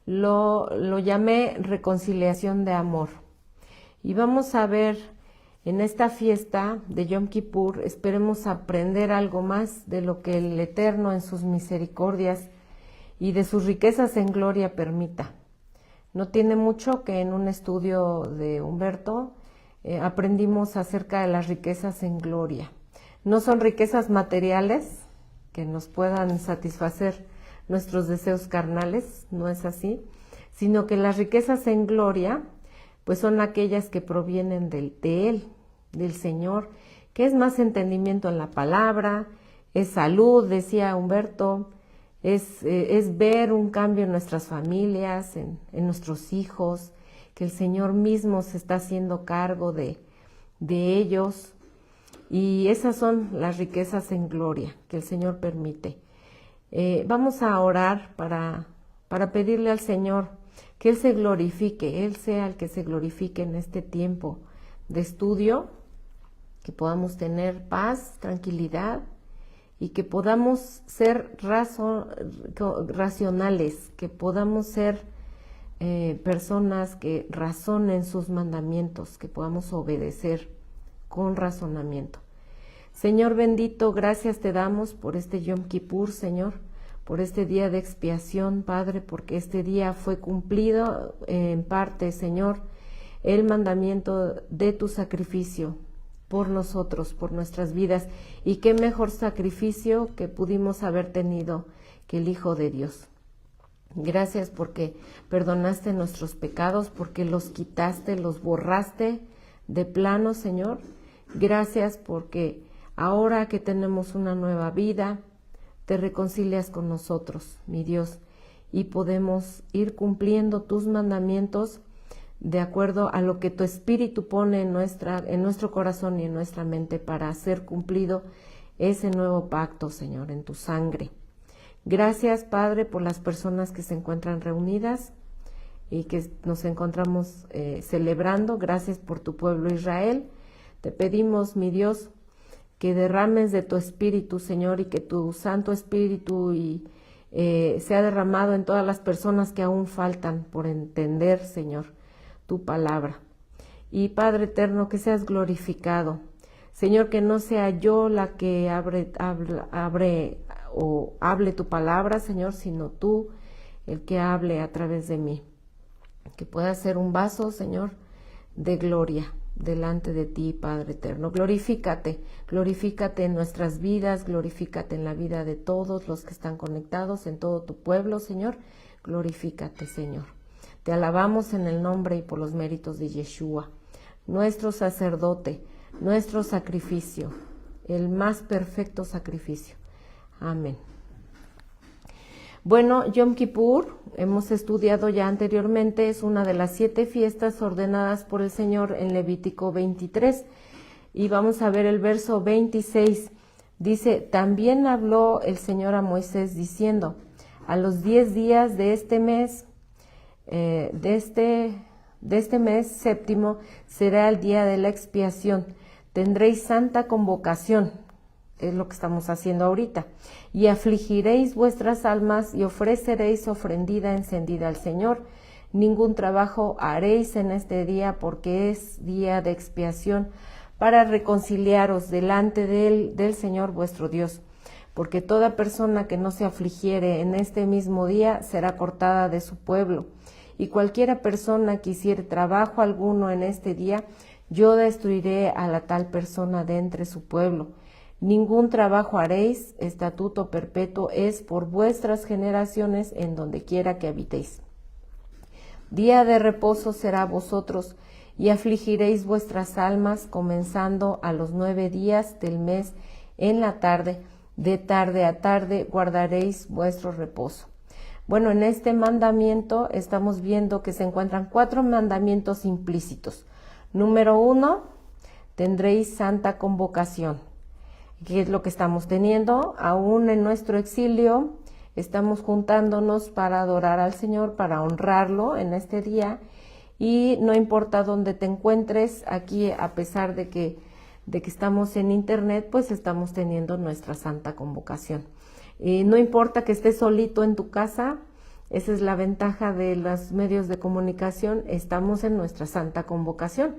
lo llamé reconciliación de amor. Y vamos a ver en esta fiesta de Yom Kippur, esperemos aprender algo más de lo que el Eterno en sus misericordias y de sus riquezas en gloria permita. No tiene mucho que en un estudio de Humberto aprendimos acerca de las riquezas en gloria. No son riquezas materiales que nos puedan satisfacer nuestros deseos carnales, no es así, sino que las riquezas en gloria pues son aquellas que provienen de Él, del Señor, que es más entendimiento en la palabra, es salud, decía Humberto, es ver un cambio en nuestras familias, en nuestros hijos, que el Señor mismo se está haciendo cargo de ellos, y esas son las riquezas en gloria que el Señor permite. Vamos a orar para pedirle al Señor que Él se glorifique, Él sea el que se glorifique en este tiempo de estudio, que podamos tener paz, tranquilidad y que podamos ser racionales, que podamos ser personas que razonen sus mandamientos, que podamos obedecer con razonamiento. Señor bendito, gracias te damos por este Yom Kippur, Señor, por este día de expiación, Padre, porque este día fue cumplido en parte, Señor, el mandamiento de tu sacrificio por nosotros, por nuestras vidas, y qué mejor sacrificio que pudimos haber tenido que el Hijo de Dios. Gracias porque perdonaste nuestros pecados, porque los quitaste, los borraste de plano, Señor. Gracias porque ahora que tenemos una nueva vida, te reconcilias con nosotros, mi Dios, y podemos ir cumpliendo tus mandamientos de acuerdo a lo que tu Espíritu pone en nuestro corazón y en nuestra mente para hacer cumplido ese nuevo pacto, Señor, en tu sangre. Gracias, Padre, por las personas que se encuentran reunidas y que nos encontramos celebrando. Gracias por tu pueblo Israel. Te pedimos, mi Dios, que derrames de tu Espíritu, Señor, y que tu Santo Espíritu sea derramado en todas las personas que aún faltan por entender, Señor, tu palabra. Y Padre eterno, que seas glorificado. Señor, que no sea yo la que hable tu palabra, Señor, sino tú el que hable a través de mí. Que pueda ser un vaso, Señor, de gloria delante de ti, Padre eterno. Glorifícate en nuestras vidas, glorifícate en la vida de todos los que están conectados, en todo tu pueblo, Señor. Glorifícate, Señor. Te alabamos en el nombre y por los méritos de Yeshua, nuestro sacerdote, nuestro sacrificio, el más perfecto sacrificio. Amén. Bueno, Yom Kippur, hemos estudiado ya anteriormente, es una de las 7 fiestas ordenadas por el Señor en Levítico 23. Y vamos a ver el verso 26. Dice, también habló el Señor a Moisés diciendo, a los 10 días de este mes, de este mes séptimo será el día de la expiación. Tendréis santa convocación, es lo que estamos haciendo ahorita, y afligiréis vuestras almas y ofreceréis ofrendida encendida al Señor. Ningún trabajo haréis en este día porque es día de expiación para reconciliaros delante del Señor vuestro Dios. Porque toda persona que no se afligiere en este mismo día será cortada de su pueblo. Y cualquiera persona que hiciere trabajo alguno en este día, yo destruiré a la tal persona de entre su pueblo. Ningún trabajo haréis, estatuto perpetuo es por vuestras generaciones en donde quiera que habitéis. Día de reposo será a vosotros, y afligiréis vuestras almas, comenzando a los 9 días del mes en la tarde, de tarde a tarde guardaréis vuestro reposo. Bueno, en este mandamiento estamos viendo que se encuentran 4 mandamientos implícitos. Número 1, tendréis santa convocación. ¿Qué es lo que estamos teniendo? Aún en nuestro exilio estamos juntándonos para adorar al Señor, para honrarlo en este día, y no importa dónde te encuentres, aquí a pesar de que estamos en internet, pues estamos teniendo nuestra santa convocación. No importa que estés solito en tu casa, Esa es la ventaja de los medios de comunicación, estamos en nuestra santa convocación.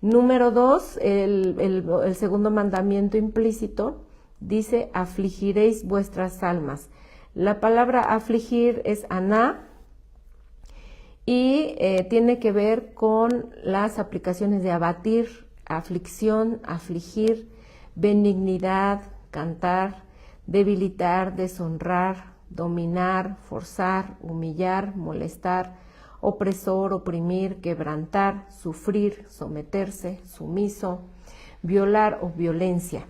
Número 2, el segundo mandamiento implícito dice, afligiréis vuestras almas. La palabra afligir es aná y tiene que ver con las aplicaciones de abatir, aflicción, afligir, benignidad, cantar, debilitar, deshonrar, dominar, forzar, humillar, molestar, opresor, oprimir, quebrantar, sufrir, someterse, sumiso, violar o violencia.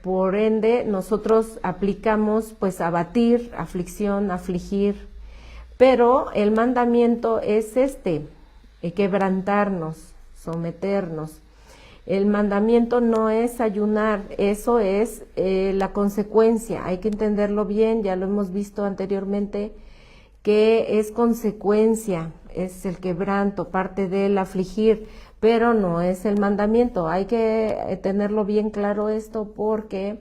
Por ende, nosotros aplicamos pues abatir, aflicción, afligir, pero el mandamiento es quebrantarnos, someternos. El mandamiento no es ayunar, eso es la consecuencia, hay que entenderlo bien, ya lo hemos visto anteriormente, que es consecuencia, es el quebranto, parte del afligir, pero no es el mandamiento. Hay que tenerlo bien claro esto porque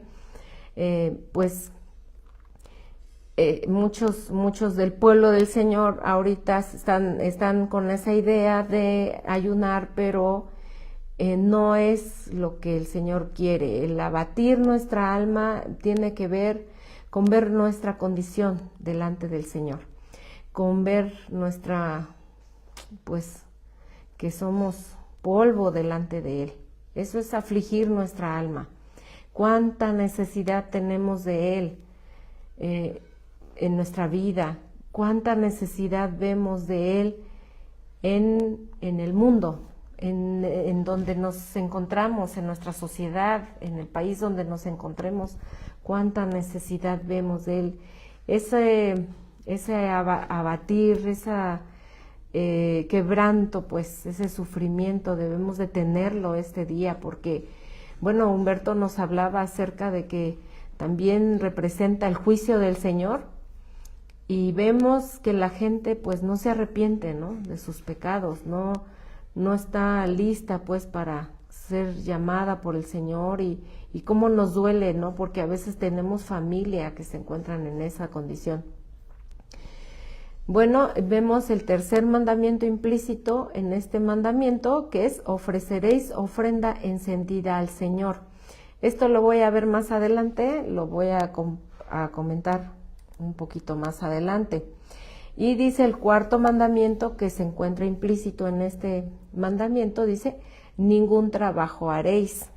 muchos del pueblo del Señor ahorita están con esa idea de ayunar, pero no es lo que el Señor quiere. El abatir nuestra alma tiene que ver con ver nuestra condición delante del Señor, con ver que somos polvo delante de Él. Eso es afligir nuestra alma. Cuánta necesidad tenemos de Él en nuestra vida, cuánta necesidad vemos de Él en el mundo, en donde nos encontramos, en nuestra sociedad, en el país donde nos encontremos, cuánta necesidad vemos de Él. Ese abatir, quebranto, pues ese sufrimiento debemos de tenerlo este día, porque, bueno, Humberto nos hablaba acerca de que también representa el juicio del Señor y vemos que la gente pues no se arrepiente, ¿no?, de sus pecados, no está lista pues para ser llamada por el Señor y cómo nos duele, ¿no?, porque a veces tenemos familia que se encuentran en esa condición. Bueno, vemos el tercer mandamiento implícito en este mandamiento, que es ofreceréis ofrenda encendida al Señor. Esto lo voy a ver más adelante, lo voy a comentar un poquito más adelante. Y dice el cuarto mandamiento que se encuentra implícito en este mandamiento, dice, ningún trabajo haréis.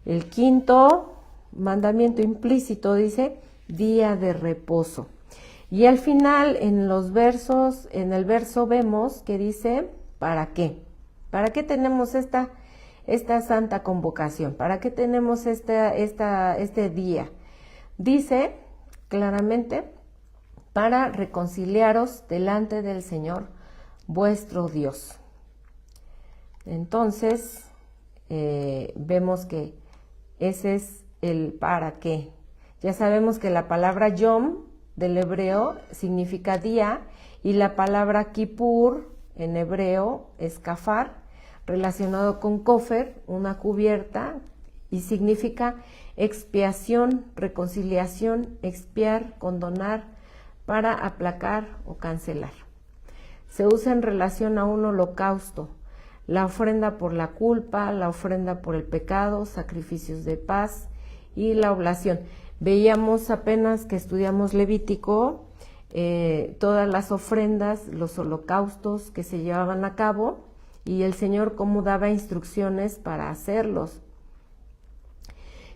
El quinto mandamiento implícito dice, día de reposo. Y al final, en el verso vemos que dice, ¿para qué? ¿Para qué tenemos esta santa convocación? ¿Para qué tenemos este día? Dice claramente, para reconciliaros delante del Señor, vuestro Dios. Entonces, vemos que ese es el para qué. Ya sabemos que la palabra yom del hebreo significa día y la palabra kippur en hebreo es kafar, relacionado con kofer, una cubierta, y significa expiación, reconciliación, expiar, condonar, para aplacar o cancelar. Se usa en relación a un holocausto, la ofrenda por la culpa, la ofrenda por el pecado, sacrificios de paz y la oblación. Veíamos apenas que estudiamos Levítico, todas las ofrendas, los holocaustos que se llevaban a cabo y el Señor cómo daba instrucciones para hacerlos.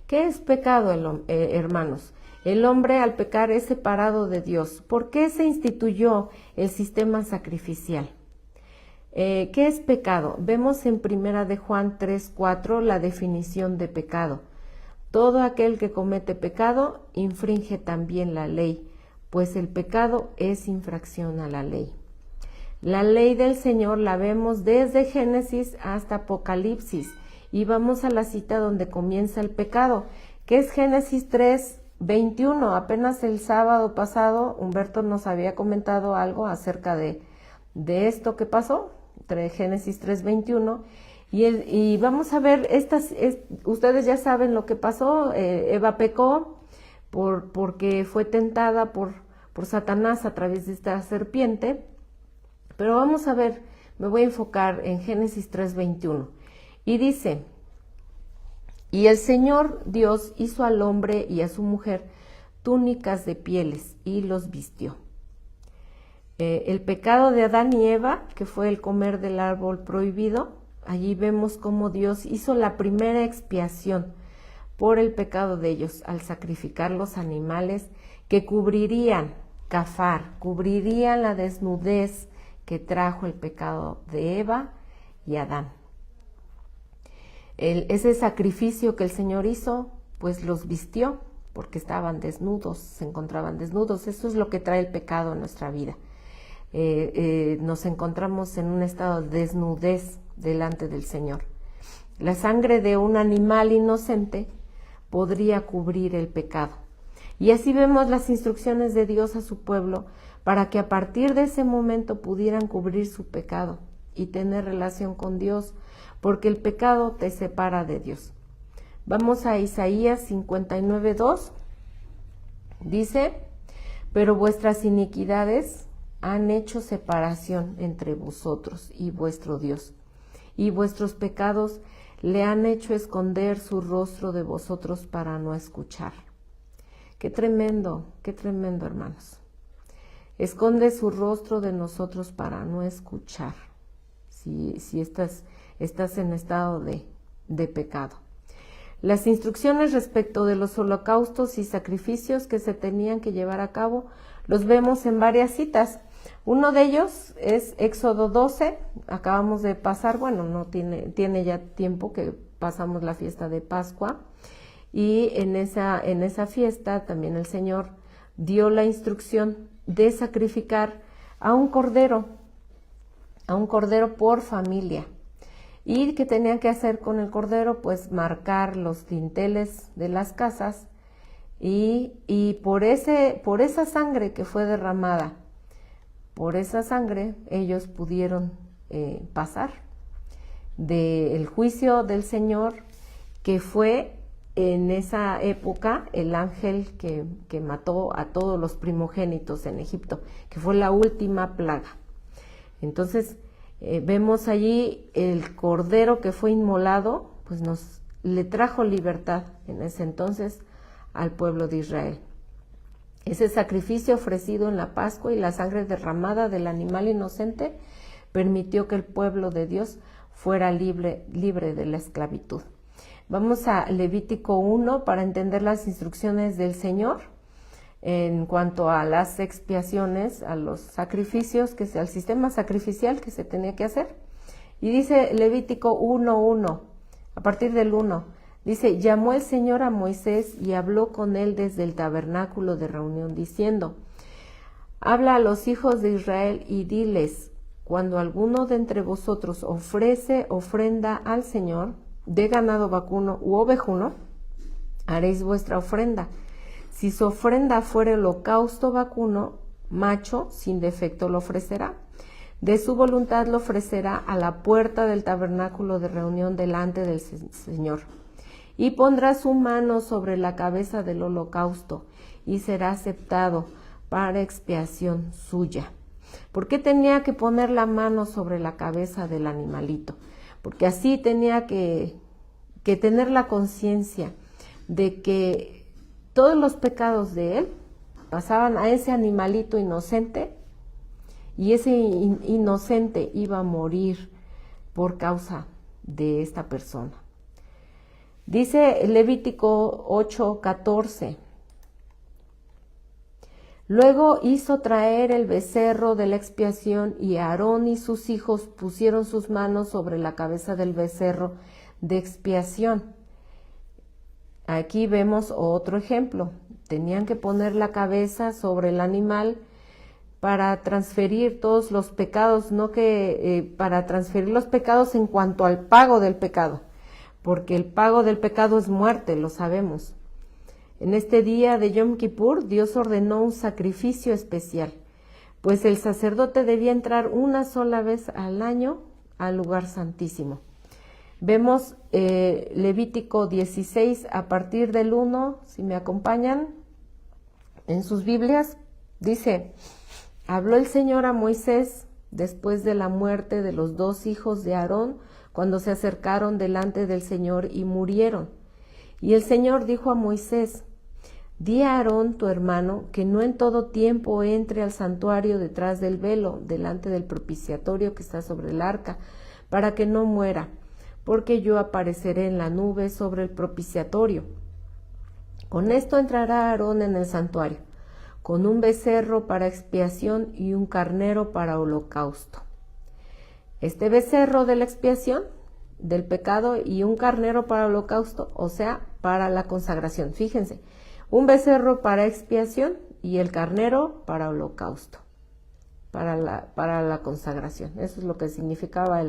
¿Qué es pecado, hermanos? El hombre al pecar es separado de Dios. ¿Por qué se instituyó el sistema sacrificial? ¿Qué es pecado? Vemos en 1 de Juan 3:4 la definición de pecado. Todo aquel que comete pecado infringe también la ley, pues el pecado es infracción a la ley. La ley del Señor la vemos desde Génesis hasta Apocalipsis y vamos a la cita donde comienza el pecado, que es Génesis 3:21. Apenas el sábado pasado Humberto nos había comentado algo acerca de esto que pasó, Génesis 3:21. Y vamos a ver, ustedes ya saben lo que pasó. Eva pecó porque fue tentada por por Satanás a través de esta serpiente. Pero vamos a ver, me voy a enfocar en Génesis 3:21. Y dice: y el Señor Dios hizo al hombre y a su mujer túnicas de pieles y los vistió. El pecado de Adán y Eva, que fue el comer del árbol prohibido, allí vemos cómo Dios hizo la primera expiación por el pecado de ellos al sacrificar los animales que cubrirían, cubrirían la desnudez que trajo el pecado de Eva y Adán. Ese sacrificio que el Señor hizo, pues los vistió, porque estaban desnudos, se encontraban desnudos. Eso es lo que trae el pecado en nuestra vida. Nos encontramos en un estado de desnudez delante del Señor. La sangre de un animal inocente podría cubrir el pecado. Y así vemos las instrucciones de Dios a su pueblo para que a partir de ese momento pudieran cubrir su pecado y tener relación con Dios, porque el pecado te separa de Dios. Vamos a Isaías 59:2. Dice: pero vuestras iniquidades han hecho separación entre vosotros y vuestro Dios, y vuestros pecados le han hecho esconder su rostro de vosotros para no escuchar. Qué tremendo, hermanos. Esconde su rostro de nosotros para no escuchar, si estás en estado de pecado. Las instrucciones respecto de los holocaustos y sacrificios que se tenían que llevar a cabo los vemos en varias citas. Uno de ellos es Éxodo 12, acabamos de pasar, no tiene ya tiempo que pasamos la fiesta de Pascua, y en esa fiesta también el Señor dio la instrucción de sacrificar a un cordero por familia. ¿Y qué tenían que hacer con el cordero? Pues marcar los dinteles de las casas, y por esa sangre que fue derramada, por esa sangre ellos pudieron pasar del juicio del Señor, que fue en esa época el ángel que mató a todos los primogénitos en Egipto, que fue la última plaga. Entonces vemos allí el cordero que fue inmolado, pues le trajo libertad en ese entonces al pueblo de Israel. Ese sacrificio ofrecido en la Pascua y la sangre derramada del animal inocente permitió que el pueblo de Dios fuera libre de la esclavitud. Vamos a Levítico 1 para entender las instrucciones del Señor en cuanto a las expiaciones, a los sacrificios, al sistema sacrificial que se tenía que hacer. Y dice Levítico 1:1, a partir del 1, dice: llamó el Señor a Moisés y habló con él desde el tabernáculo de reunión, diciendo: habla a los hijos de Israel y diles: cuando alguno de entre vosotros ofrece ofrenda al Señor, de ganado vacuno u ovejuno, haréis vuestra ofrenda. Si su ofrenda fuere holocausto vacuno, macho, sin defecto lo ofrecerá. De su voluntad lo ofrecerá a la puerta del tabernáculo de reunión delante del Señor. Y pondrá su mano sobre la cabeza del holocausto, y será aceptado para expiación suya. ¿Por qué tenía que poner la mano sobre la cabeza del animalito? Porque así tenía que tener la conciencia de que todos los pecados de él pasaban a ese animalito inocente, y ese inocente iba a morir por causa de esta persona. Dice Levítico 8:14. Luego hizo traer el becerro de la expiación, y Aarón y sus hijos pusieron sus manos sobre la cabeza del becerro de expiación. Aquí vemos otro ejemplo. Tenían que poner la cabeza sobre el animal para transferir todos los pecados, para transferir los pecados en cuanto al pago del pecado, porque el pago del pecado es muerte, lo sabemos. En este día de Yom Kippur, Dios ordenó un sacrificio especial, pues el sacerdote debía entrar una sola vez al año al lugar santísimo. Vemos Levítico 16 a partir del 1, si me acompañan en sus Biblias, Dice, habló el Señor a Moisés después de la muerte de los 2 hijos de Aarón, cuando se acercaron delante del Señor y murieron. Y el Señor dijo a Moisés, di a Aarón tu hermano que no en todo tiempo entre al santuario detrás del velo, delante del propiciatorio que está sobre el arca, para que no muera, porque yo apareceré en la nube sobre el propiciatorio. Con esto entrará Aarón en el santuario, con un becerro para expiación y un carnero para holocausto. Este becerro de la expiación del pecado y un carnero para holocausto, o sea, para la consagración. Fíjense, un becerro para expiación y el carnero para holocausto, para la consagración. Eso es lo que significaba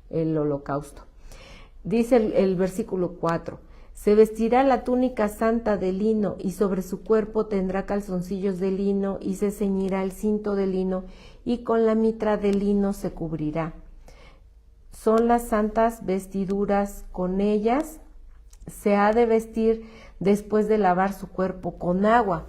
el holocausto. Dice el versículo 4, se vestirá la túnica santa de lino y sobre su cuerpo tendrá calzoncillos de lino y se ceñirá el cinto de lino y con la mitra de lino se cubrirá. Son las santas vestiduras, con ellas se ha de vestir después de lavar su cuerpo con agua.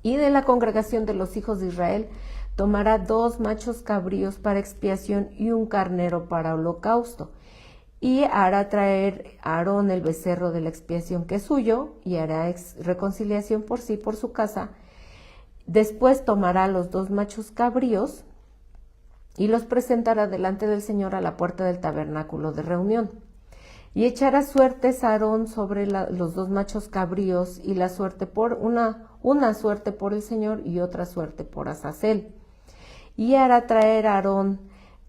Y de la congregación de los hijos de Israel tomará 2 machos cabríos para expiación y un carnero para holocausto. Y hará traer a Aarón el becerro de la expiación que es suyo, y hará reconciliación por sí, por su casa. Después tomará los 2 machos cabríos y los presentará delante del Señor a la puerta del tabernáculo de reunión. Y echará suertes a Aarón sobre los 2 machos cabríos, y la suerte por una suerte por el Señor y otra suerte por Azazel. Y hará traer a Aarón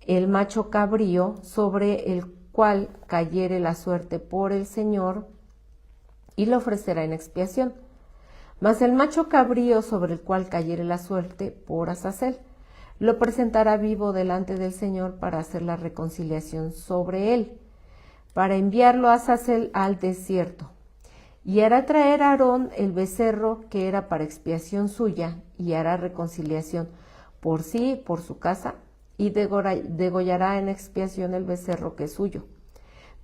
el macho cabrío sobre el cual cayere la suerte por el Señor, y lo ofrecerá en expiación. Mas el macho cabrío sobre el cual cayere la suerte por Azazel, lo presentará vivo delante del Señor para hacer la reconciliación sobre él, para enviarlo a Azazel al desierto. Y hará traer a Aarón el becerro que era para expiación suya, y hará reconciliación por sí y por su casa, y degollará en expiación el becerro que es suyo.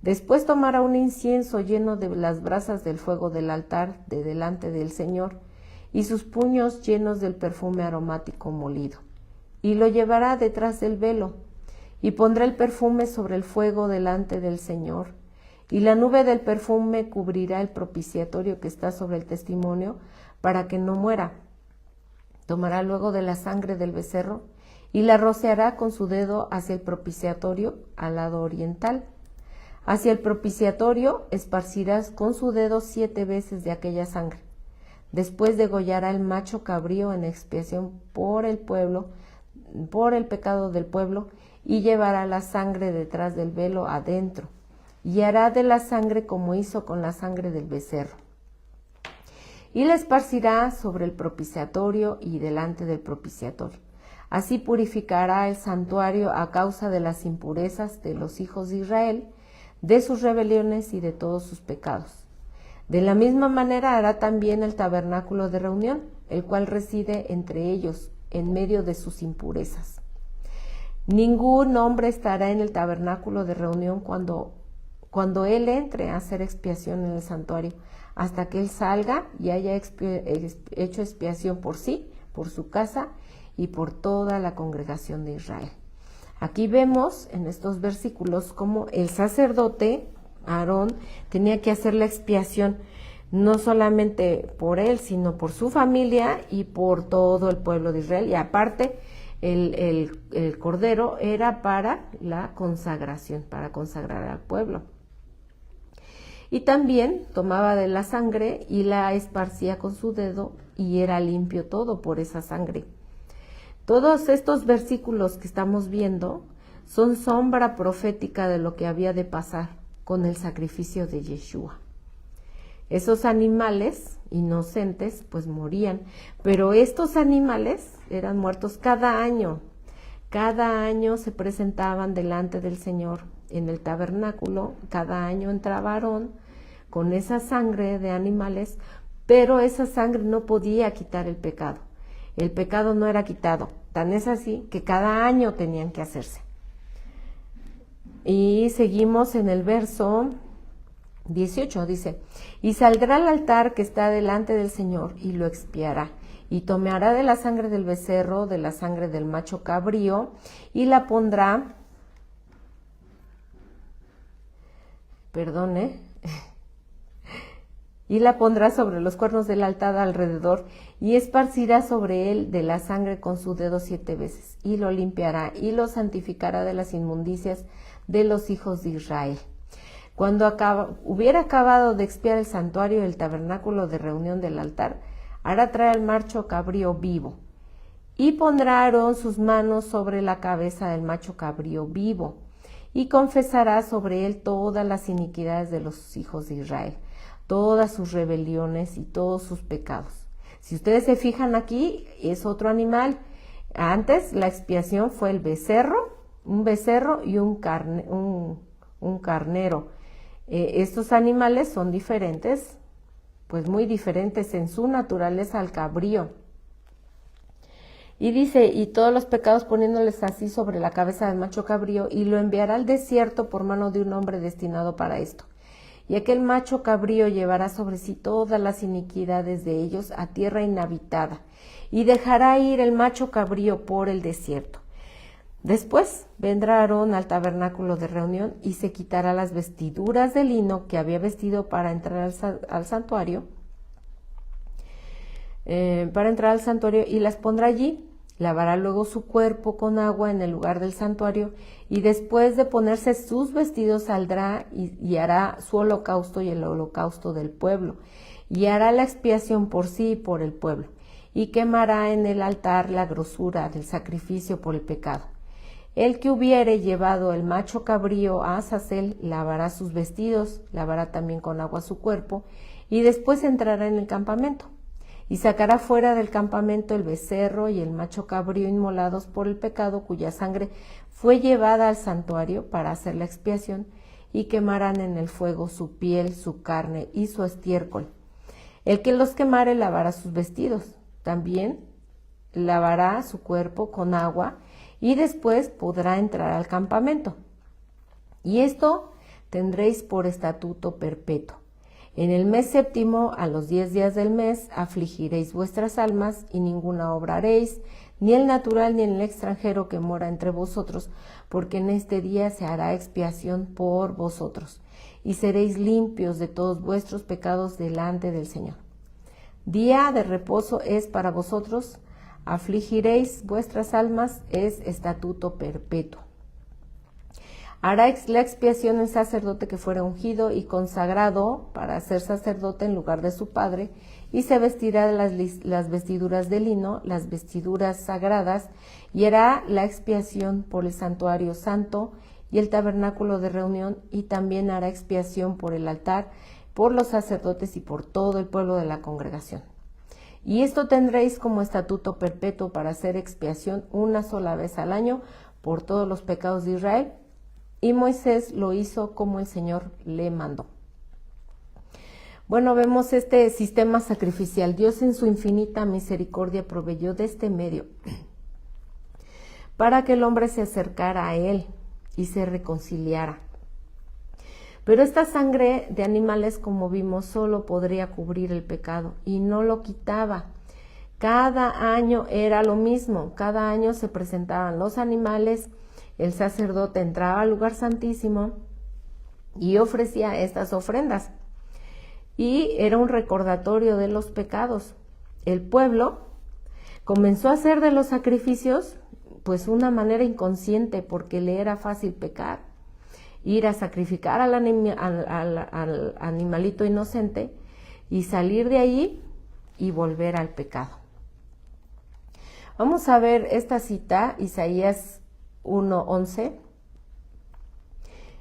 Después tomará un incienso lleno de las brasas del fuego del altar de delante del Señor, y sus puños llenos del perfume aromático molido, y lo llevará detrás del velo, y pondrá el perfume sobre el fuego delante del Señor, y la nube del perfume cubrirá el propiciatorio que está sobre el testimonio, para que no muera. Tomará luego de la sangre del becerro, y la rociará con su dedo hacia el propiciatorio al lado oriental. Hacia el propiciatorio esparcirás con su dedo 7 veces de aquella sangre. Después degollará el macho cabrío en expiación por el pueblo, por el pecado del pueblo, y llevará la sangre detrás del velo adentro, y hará de la sangre como hizo con la sangre del becerro. Y la esparcirá sobre el propiciatorio y delante del propiciatorio. Así purificará el santuario a causa de las impurezas de los hijos de Israel, de sus rebeliones y de todos sus pecados. De la misma manera hará también el tabernáculo de reunión, el cual reside entre ellos, en medio de sus impurezas. Ningún hombre estará en el tabernáculo de reunión cuando él entre a hacer expiación en el santuario, hasta que él salga y haya hecho expiación por sí, por su casa y por toda la congregación de Israel. Aquí vemos en estos versículos cómo el sacerdote Aarón tenía que hacer la expiación no solamente por él, sino por su familia y por todo el pueblo de Israel. Y aparte, el cordero era para la consagración, para consagrar al pueblo. Y también tomaba de la sangre y la esparcía con su dedo, y era limpio todo por esa sangre. Todos estos versículos que estamos viendo son sombra profética de lo que había de pasar con el sacrificio de Yeshua. Esos animales inocentes pues morían, pero estos animales eran muertos cada año. Cada año se presentaban delante del Señor en el tabernáculo, cada año entraba Aarón con esa sangre de animales, pero esa sangre no podía quitar el pecado. El pecado no era quitado, tan es así que cada año tenían que hacerse. Y seguimos en el verso 18, dice, y saldrá al altar que está delante del Señor y lo expiará, y tomará de la sangre del becerro, de la sangre del macho cabrío, y la pondrá, y la pondrá sobre los cuernos del altar alrededor, y esparcirá sobre él de la sangre con su dedo 7 veces, y lo limpiará, y lo santificará de las inmundicias de los hijos de Israel. Cuando hubiera acabado de expiar el santuario y el tabernáculo de reunión del altar, hará traer al macho cabrío vivo, y pondrá Aarón sus manos sobre la cabeza del macho cabrío vivo, y confesará sobre él todas las iniquidades de los hijos de Israel, todas sus rebeliones y todos sus pecados. Si ustedes se fijan aquí, es otro animal. Antes la expiación fue el becerro, un becerro y un carnero. Estos animales son diferentes, pues muy diferentes en su naturaleza al cabrío. Y dice, y todos los pecados poniéndoles así sobre la cabeza del macho cabrío, y lo enviará al desierto por mano de un hombre destinado para esto. Y aquel macho cabrío llevará sobre sí todas las iniquidades de ellos a tierra inhabitada, y dejará ir el macho cabrío por el desierto. Después vendrá Aarón al tabernáculo de reunión y se quitará las vestiduras de lino que había vestido para entrar al santuario, y las pondrá allí. Lavará luego su cuerpo con agua en el lugar del santuario, y después de ponerse sus vestidos saldrá y hará su holocausto y el holocausto del pueblo, y hará la expiación por sí y por el pueblo, y quemará en el altar la grosura del sacrificio por el pecado. El que hubiere llevado el macho cabrío a Azazel lavará sus vestidos, lavará también con agua su cuerpo, y después entrará en el campamento. Y sacará fuera del campamento el becerro y el macho cabrío inmolados por el pecado, cuya sangre fue llevada al santuario para hacer la expiación, y quemarán en el fuego su piel, su carne y su estiércol. El que los quemare lavará sus vestidos, también lavará su cuerpo con agua, y después podrá entrar al campamento. Y esto tendréis por estatuto perpetuo. En el mes séptimo, a los 10 días del mes, afligiréis vuestras almas, y ninguna obra haréis, ni el natural ni el extranjero que mora entre vosotros, porque en este día se hará expiación por vosotros, y seréis limpios de todos vuestros pecados delante del Señor. Día de reposo es para vosotros, afligiréis vuestras almas, es estatuto perpetuo. Hará la expiación el sacerdote que fuera ungido y consagrado para ser sacerdote en lugar de su padre, y se vestirá de las vestiduras de lino, las vestiduras sagradas, y hará la expiación por el santuario santo y el tabernáculo de reunión, y también hará expiación por el altar, por los sacerdotes y por todo el pueblo de la congregación. Y esto tendréis como estatuto perpetuo para hacer expiación una sola vez al año por todos los pecados de Israel. Y Moisés lo hizo como el Señor le mandó. Bueno, vemos este sistema sacrificial. Dios en su infinita misericordia proveyó de este medio para que el hombre se acercara a él y se reconciliara. Pero esta sangre de animales, como vimos, solo podría cubrir el pecado y no lo quitaba. Cada año era lo mismo. Cada año se presentaban los animales. El sacerdote entraba al lugar santísimo y ofrecía estas ofrendas. Y era un recordatorio de los pecados. El pueblo comenzó a hacer de los sacrificios pues una manera inconsciente, porque le era fácil pecar. Ir a sacrificar al animalito inocente y salir de ahí y volver al pecado. Vamos a ver esta cita, Isaías 1:11.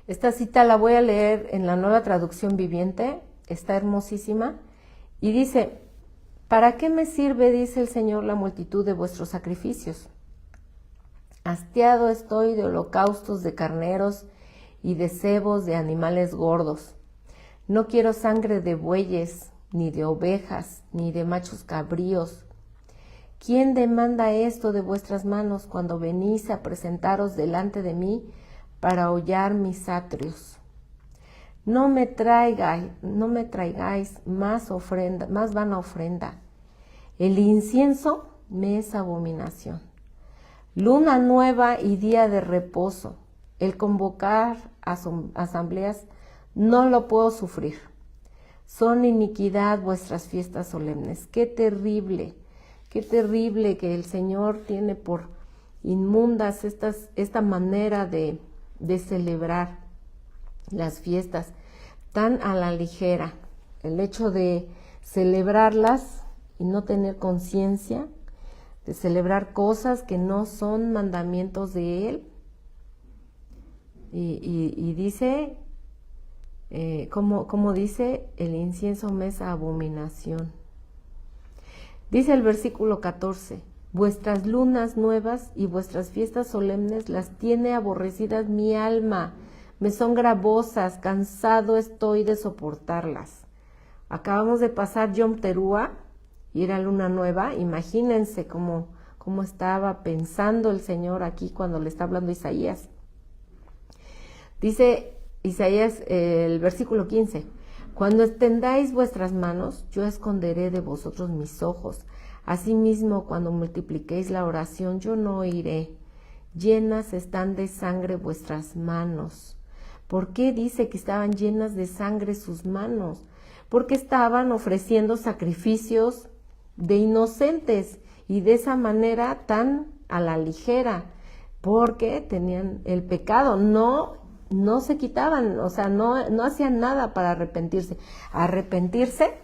Esta cita la voy a leer en la Nueva Traducción Viviente, está hermosísima, y dice: ¿para qué me sirve, dice el Señor, la multitud de vuestros sacrificios? Hastiado estoy de holocaustos de carneros y de cebos de animales gordos. No quiero sangre de bueyes, ni de ovejas, ni de machos cabríos. ¿Quién demanda esto de vuestras manos cuando venís a presentaros delante de mí para hollar mis atrios? No me traigáis más vana ofrenda. El incienso me es abominación. Luna nueva y día de reposo. El convocar asambleas no lo puedo sufrir. Son iniquidad vuestras fiestas solemnes. Qué terrible que el Señor tiene por inmundas esta manera de celebrar las fiestas tan a la ligera. El hecho de celebrarlas y no tener conciencia, de celebrar cosas que no son mandamientos de Él. Y dice, como dice, el incienso me es abominación. Dice el versículo 14, vuestras lunas nuevas y vuestras fiestas solemnes las tiene aborrecidas mi alma, me son gravosas, cansado estoy de soportarlas. Acabamos de pasar Yom Teruah y era luna nueva. Imagínense cómo estaba pensando el Señor aquí cuando le está hablando a Isaías. Dice Isaías, el versículo 15, cuando extendáis vuestras manos, yo esconderé de vosotros mis ojos. Asimismo, cuando multipliquéis la oración, yo no oiré. Llenas están de sangre vuestras manos. ¿Por qué dice que estaban llenas de sangre sus manos? Porque estaban ofreciendo sacrificios de inocentes y de esa manera tan a la ligera, porque tenían el pecado, no se quitaban, o sea, no hacían nada para arrepentirse. Arrepentirse,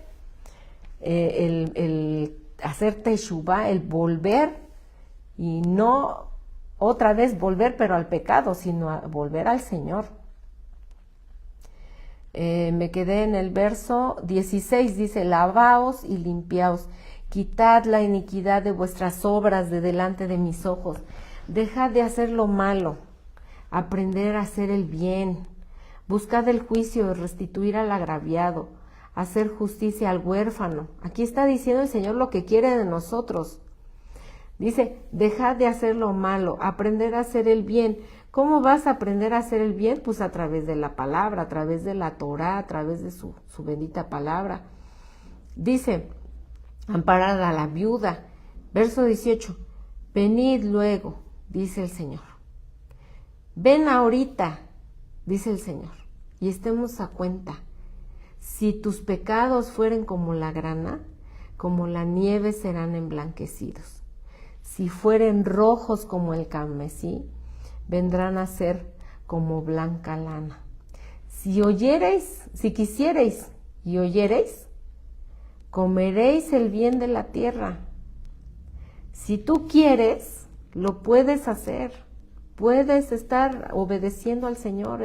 el hacer teshuvá, el volver, y no otra vez volver, pero al pecado, sino a volver al Señor. Me quedé en el verso 16, dice, lavaos y limpiaos, quitad la iniquidad de vuestras obras de delante de mis ojos, dejad de hacer lo malo, aprender a hacer el bien, buscad el juicio, restituir al agraviado, hacer justicia al huérfano. Aquí está diciendo el Señor lo que quiere de nosotros. Dice, dejad de hacer lo malo, aprender a hacer el bien. ¿Cómo vas a aprender a hacer el bien? Pues a través de la palabra, a través de la Torá, a través de su bendita palabra. Dice, amparad a la viuda. Verso 18, venid luego, dice el Señor. Ven ahorita, dice el Señor, y estemos a cuenta. Si tus pecados fueren como la grana, como la nieve serán emblanquecidos. Si fueren rojos como el carmesí, vendrán a ser como blanca lana. Si quisiereis y oyereis, comeréis el bien de la tierra. Si tú quieres, lo puedes hacer. Puedes estar obedeciendo al Señor.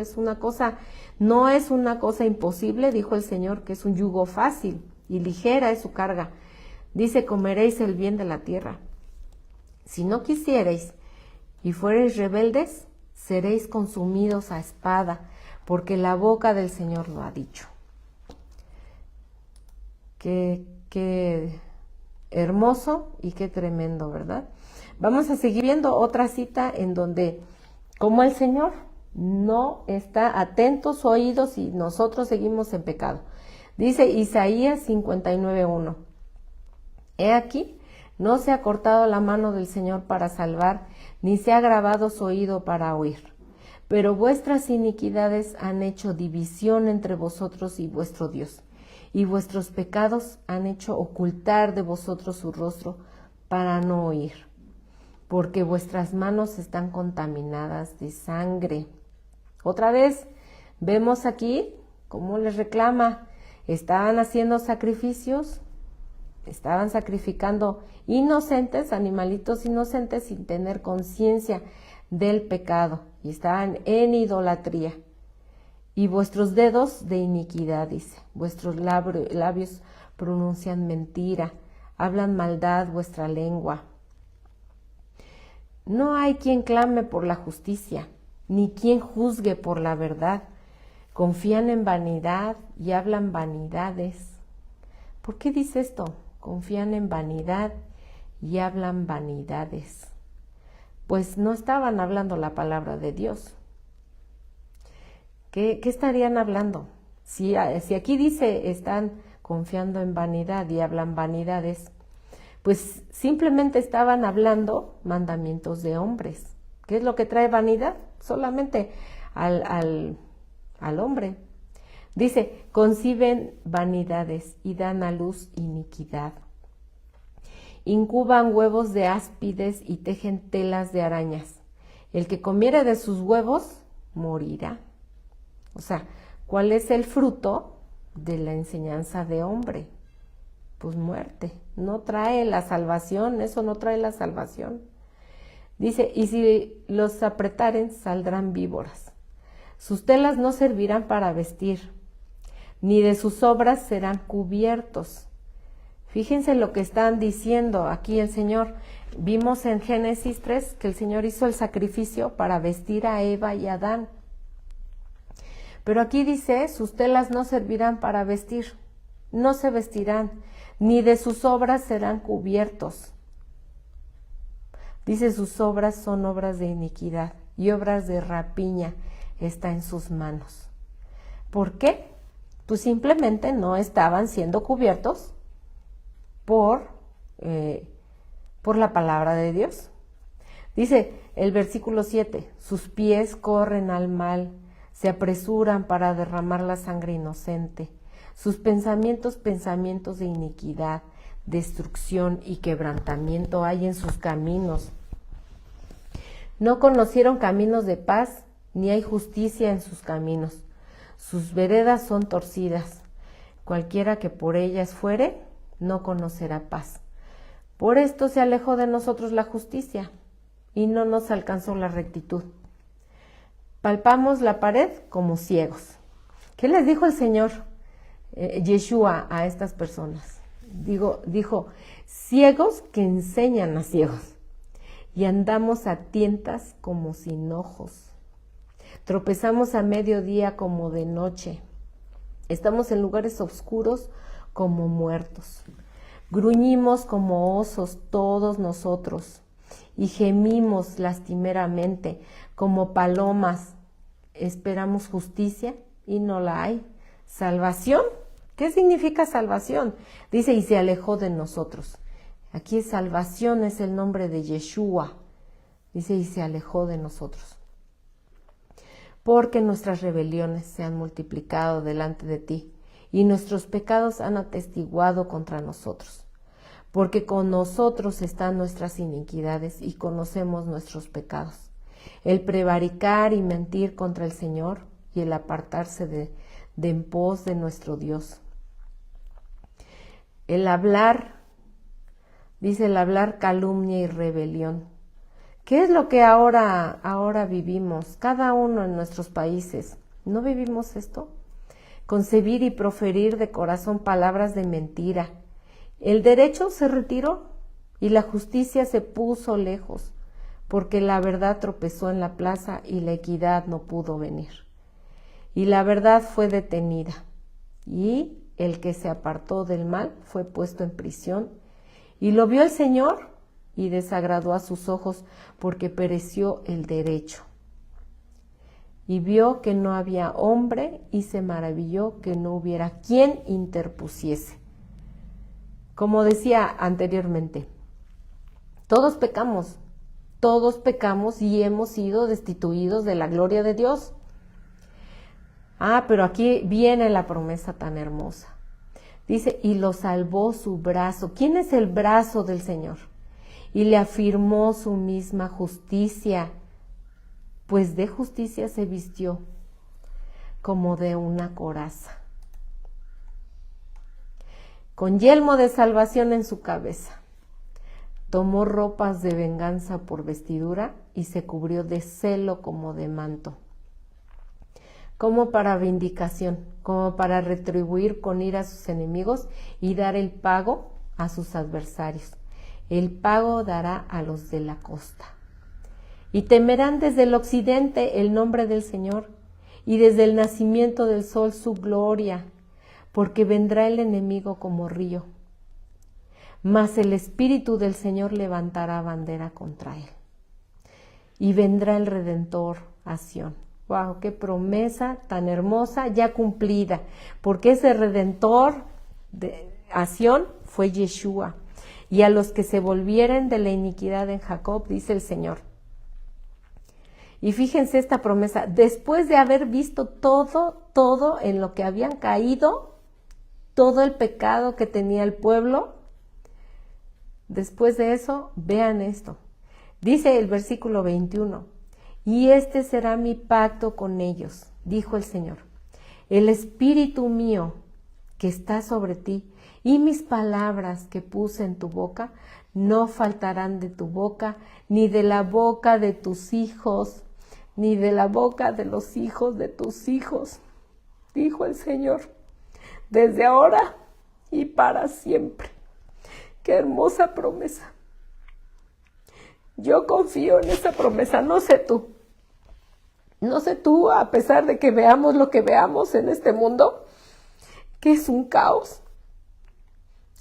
No es una cosa imposible, dijo el Señor, que es un yugo fácil y ligera es su carga. Dice, comeréis el bien de la tierra. Si no quisiereis y fuereis rebeldes, seréis consumidos a espada, porque la boca del Señor lo ha dicho. Qué hermoso y qué tremendo, ¿verdad? Vamos a seguir viendo otra cita en donde, como el Señor no está atento su oído si nosotros seguimos en pecado. Dice Isaías 59:1. He aquí, no se ha cortado la mano del Señor para salvar, ni se ha agravado su oído para oír. Pero vuestras iniquidades han hecho división entre vosotros y vuestro Dios, y vuestros pecados han hecho ocultar de vosotros su rostro para no oír, porque vuestras manos están contaminadas de sangre. Otra vez, vemos aquí cómo les reclama, estaban haciendo sacrificios, estaban sacrificando inocentes, animalitos inocentes sin tener conciencia del pecado y estaban en idolatría. Y vuestros dedos de iniquidad, dice, vuestros labios pronuncian mentira, hablan maldad vuestra lengua. No hay quien clame por la justicia, ni quien juzgue por la verdad. Confían en vanidad y hablan vanidades. ¿Por qué dice esto? Confían en vanidad y hablan vanidades. Pues no estaban hablando la palabra de Dios. ¿Qué estarían hablando? Si aquí dice están confiando en vanidad y hablan vanidades, Pues simplemente estaban hablando mandamientos de hombres. ¿Qué es lo que trae vanidad? Solamente al hombre. Dice, conciben vanidades y dan a luz iniquidad. Incuban huevos de áspides y tejen telas de arañas. El que comiere de sus huevos morirá. O sea, ¿cuál es el fruto de la enseñanza de hombre? Pues muerte. No trae la salvación, eso no trae la salvación. Dice, y si los apretaren, saldrán víboras. Sus telas no servirán para vestir, ni de sus obras serán cubiertos. Fíjense lo que están diciendo aquí el Señor. Vimos en Génesis 3 que el Señor hizo el sacrificio para vestir a Eva y a Adán. Pero aquí dice, sus telas no servirán para vestir, no se vestirán, ni de sus obras serán cubiertos. Dice, sus obras son obras de iniquidad y obras de rapiña está en sus manos. ¿Por qué? Pues simplemente no estaban siendo cubiertos por la palabra de Dios. Dice el versículo 7, sus pies corren al mal, se apresuran para derramar la sangre inocente. Sus pensamientos de iniquidad, destrucción y quebrantamiento hay en sus caminos. No conocieron caminos de paz, ni hay justicia en sus caminos. Sus veredas son torcidas. Cualquiera que por ellas fuere, no conocerá paz. Por esto se alejó de nosotros la justicia, y no nos alcanzó la rectitud. Palpamos la pared como ciegos. ¿Qué les dijo el Señor Yeshua a estas personas? Dijo, ciegos que enseñan a ciegos, y andamos a tientas como sin ojos. Tropezamos a mediodía como de noche. Estamos en lugares oscuros como muertos. Gruñimos como osos todos nosotros y gemimos lastimeramente como palomas. Esperamos justicia y no la hay. ¿Salvación? ¿Qué significa salvación? Dice, y se alejó de nosotros. Aquí salvación es el nombre de Yeshua. Dice, y se alejó de nosotros. Porque nuestras rebeliones se han multiplicado delante de ti, y nuestros pecados han atestiguado contra nosotros. Porque con nosotros están nuestras iniquidades y conocemos nuestros pecados. El prevaricar y mentir contra el Señor y el apartarse de en pos de nuestro Dios. El hablar, dice el hablar calumnia y rebelión. ¿Qué es lo que ahora vivimos? Cada uno en nuestros países. ¿No vivimos esto? Concebir y proferir de corazón palabras de mentira. El derecho se retiró y la justicia se puso lejos, porque la verdad tropezó en la plaza y la equidad no pudo venir. Y la verdad fue detenida, y el que se apartó del mal fue puesto en prisión, y lo vio el Señor y desagradó a sus ojos, porque pereció el derecho. Y vio que no había hombre y se maravilló que no hubiera quien interpusiese. Como decía anteriormente, todos pecamos y hemos sido destituidos de la gloria de Dios. Pero aquí viene la promesa tan hermosa. Dice, y lo salvó su brazo. ¿Quién es el brazo del Señor? Y le afirmó su misma justicia, pues de justicia se vistió como de una coraza, con yelmo de salvación en su cabeza. Tomó ropas de venganza por vestidura y se cubrió de celo como de manto, como para vindicación, como para retribuir con ira a sus enemigos y dar el pago a sus adversarios. El pago dará a los de la costa. Y temerán desde el occidente el nombre del Señor, y desde el nacimiento del sol su gloria, porque vendrá el enemigo como río. Mas el Espíritu del Señor levantará bandera contra él. Y vendrá el Redentor a Sión. ¡Wow! ¡Qué promesa tan hermosa ya cumplida! Porque ese Redentor a Sión fue Yeshua. y a los que se volvieren de la iniquidad en Jacob, dice el Señor. Y fíjense esta promesa, después de haber visto todo en lo que habían caído, todo el pecado que tenía el pueblo, después de eso, vean esto. Dice el versículo 21, y este será mi pacto con ellos, dijo el Señor. El espíritu mío que está sobre ti y mis palabras que puse en tu boca no faltarán de tu boca, ni de la boca de tus hijos, ni de la boca de los hijos de tus hijos, dijo el Señor, desde ahora y para siempre. ¡Qué hermosa promesa! Yo confío en esa promesa, no sé tú. No sé tú, a pesar de que veamos lo que veamos en este mundo, que es un caos,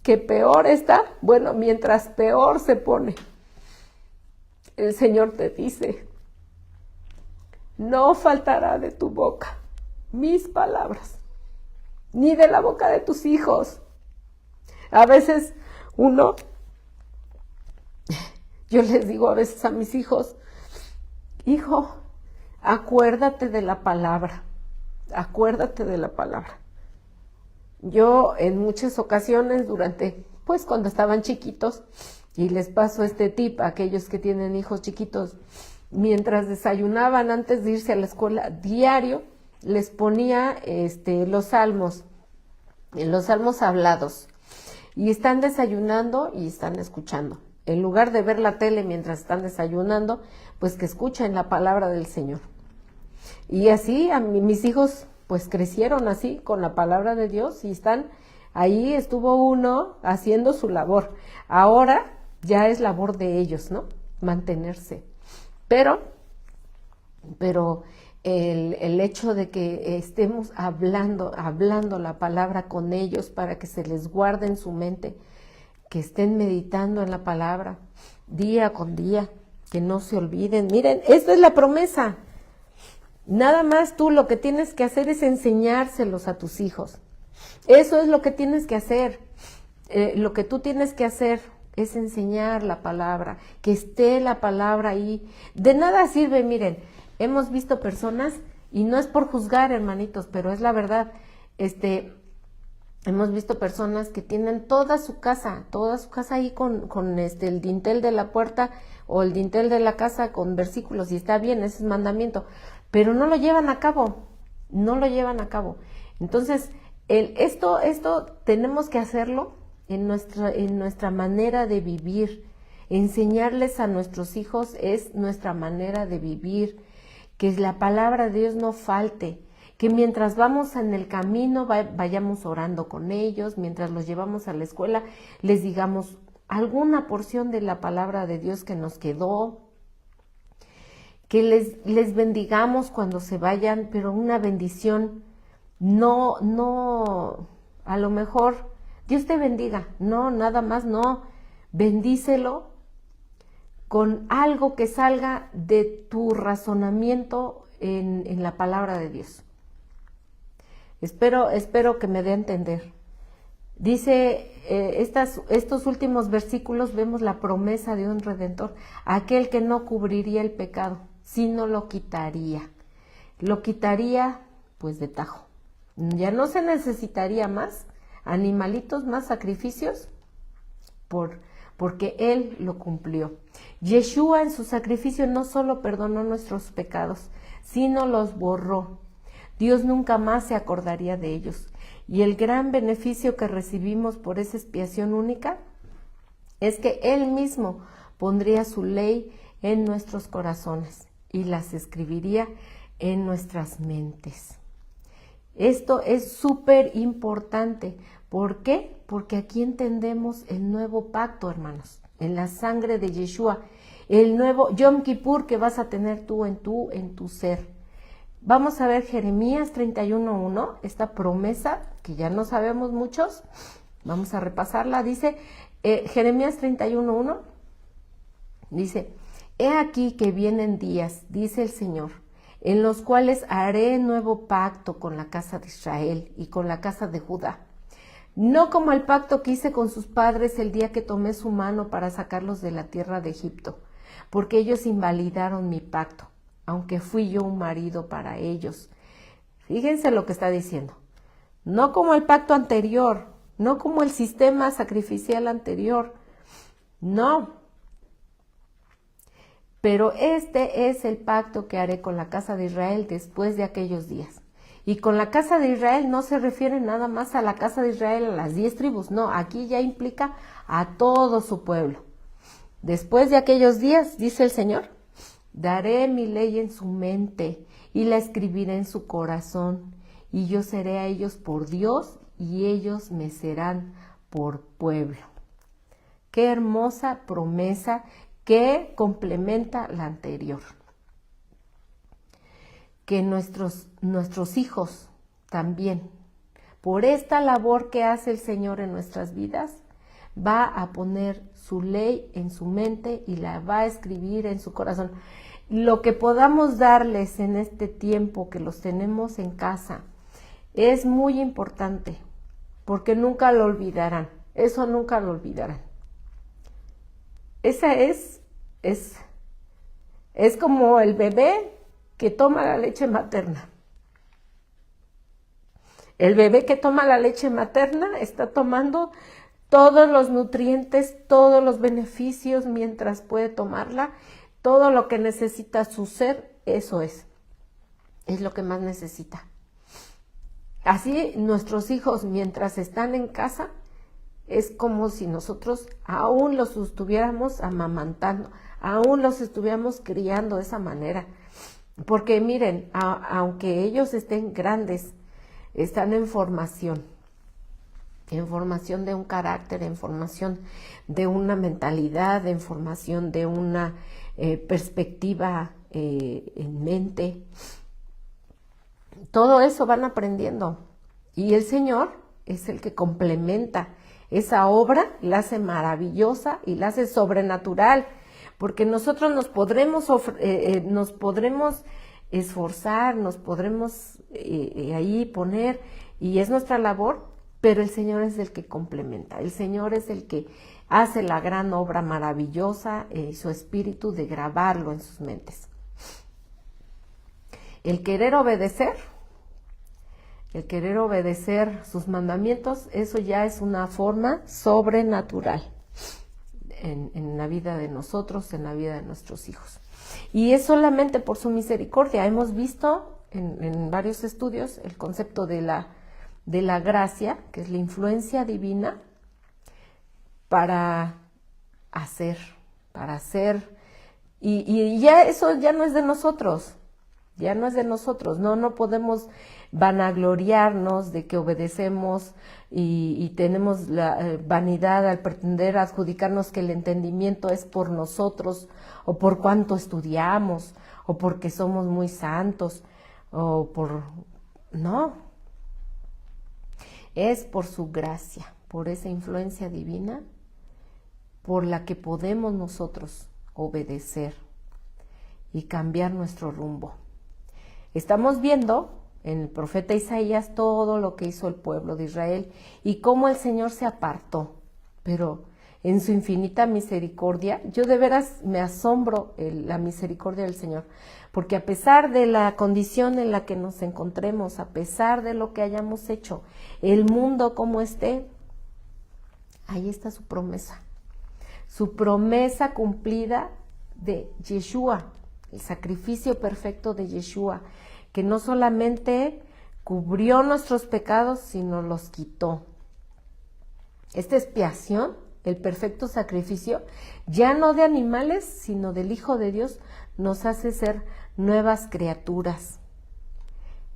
que peor está, bueno, mientras peor se pone, el Señor te dice, no faltará de tu boca mis palabras, ni de la boca de tus hijos. A veces yo les digo a veces a mis hijos, hijo, acuérdate de la palabra, acuérdate de la palabra. Yo en muchas ocasiones cuando estaban chiquitos, y les paso este tip a aquellos que tienen hijos chiquitos, mientras desayunaban antes de irse a la escuela, diario les ponía los salmos hablados, y están desayunando y están escuchando. En lugar de ver la tele mientras están desayunando, pues que escuchen la palabra del Señor. Y así mis hijos pues crecieron así con la palabra de Dios y ahí estuvo uno haciendo su labor. Ahora ya es labor de ellos, ¿no? Mantenerse. Pero el hecho de que estemos hablando la palabra con ellos para que se les guarde en su mente, que estén meditando en la palabra día con día, que no se olviden. Miren, esta es la promesa. Nada más tú lo que tienes que hacer es enseñárselos a tus hijos. Eso es lo que tienes que hacer. Lo que tú tienes que hacer es enseñar la palabra, que esté la palabra ahí. De nada sirve, miren, hemos visto personas, y no es por juzgar, hermanitos, pero es la verdad, hemos visto personas que tienen toda su casa ahí con el dintel de la puerta o el dintel de la casa con versículos, y está bien, ese es mandamiento, pero no lo llevan a cabo. Entonces, esto tenemos que hacerlo en nuestra manera de vivir. Enseñarles a nuestros hijos es nuestra manera de vivir, que la palabra de Dios no falte, que mientras vamos en el camino vayamos orando con ellos, mientras los llevamos a la escuela, les digamos alguna porción de la palabra de Dios que nos quedó, que les bendigamos cuando se vayan, pero una bendición, no, a lo mejor, Dios te bendiga, no, nada más, no, bendícelo con algo que salga de tu razonamiento en la palabra de Dios. Espero que me dé a entender. Dice, estos últimos versículos vemos la promesa de un Redentor, aquel que no cubriría el pecado, sino lo quitaría pues de tajo. Ya no se necesitaría más animalitos, más sacrificios, porque Él lo cumplió. Yeshua en su sacrificio no solo perdonó nuestros pecados, sino los borró. Dios nunca más se acordaría de ellos. Y el gran beneficio que recibimos por esa expiación única es que Él mismo pondría su ley en nuestros corazones y las escribiría en nuestras mentes. Esto es súper importante. ¿Por qué? Porque aquí entendemos el nuevo pacto, hermanos, en la sangre de Yeshua, el nuevo Yom Kippur que vas a tener tú en tu ser. Vamos a ver Jeremías 31:1, esta promesa que ya no sabemos muchos, vamos a repasarla. Dice Jeremías 31:1, dice, he aquí que vienen días, dice el Señor, en los cuales haré nuevo pacto con la casa de Israel y con la casa de Judá. no como el pacto que hice con sus padres el día que tomé su mano para sacarlos de la tierra de Egipto, porque ellos invalidaron mi pacto, aunque fui yo un marido para ellos. Fíjense lo que está diciendo. No como el pacto anterior, no como el sistema sacrificial anterior, no. Pero este es el pacto que haré con la casa de Israel después de aquellos días. Y con la casa de Israel no se refiere nada más a la casa de Israel, a las 10 tribus, no, aquí ya implica a todo su pueblo. Después de aquellos días, dice el Señor, daré mi ley en su mente y la escribiré en su corazón, y yo seré a ellos por Dios y ellos me serán por pueblo. Qué hermosa promesa que complementa la anterior. Que nuestros hijos también, por esta labor que hace el Señor en nuestras vidas, va a poner su ley en su mente y la va a escribir en su corazón. Lo que podamos darles en este tiempo que los tenemos en casa es muy importante, porque nunca lo olvidarán, eso nunca lo olvidarán. Esa es como el bebé que toma la leche materna. El bebé que toma la leche materna está tomando todos los nutrientes, todos los beneficios mientras puede tomarla, todo lo que necesita su ser, eso es lo que más necesita. Así nuestros hijos mientras están en casa, es como si nosotros aún los estuviéramos amamantando, aún los estuviéramos criando de esa manera. Porque miren, aunque ellos estén grandes, están en formación de un carácter, en formación de una mentalidad, en formación de una perspectiva en mente. Todo eso van aprendiendo y el Señor es el que complementa esa obra, la hace maravillosa y la hace sobrenatural, porque nosotros nos podremos esforzar, nos podremos ahí poner, y es nuestra labor, pero el Señor es el que complementa, el Señor es el que hace la gran obra maravillosa, su espíritu de grabarlo en sus mentes. El querer obedecer sus mandamientos, eso ya es una forma sobrenatural en la vida de nosotros, en la vida de nuestros hijos. Y es solamente por su misericordia. Hemos visto en varios estudios el concepto de la gracia, que es la influencia divina para hacer, y ya eso ya no es de nosotros. No podemos vanagloriarnos de que obedecemos y tenemos la vanidad al pretender adjudicarnos que el entendimiento es por nosotros, o por cuánto estudiamos, o porque somos muy santos, no, es por su gracia, por esa influencia divina, por la que podemos nosotros obedecer y cambiar nuestro rumbo. Estamos viendo en el profeta Isaías todo lo que hizo el pueblo de Israel y cómo el Señor se apartó, pero en su infinita misericordia, yo de veras me asombro la misericordia del Señor, porque a pesar de la condición en la que nos encontremos, a pesar de lo que hayamos hecho, el mundo como esté, ahí está su promesa cumplida de Yeshua, el sacrificio perfecto de Yeshua, que no solamente cubrió nuestros pecados, sino los quitó. Esta expiación, el perfecto sacrificio, ya no de animales, sino del Hijo de Dios, nos hace ser nuevas criaturas.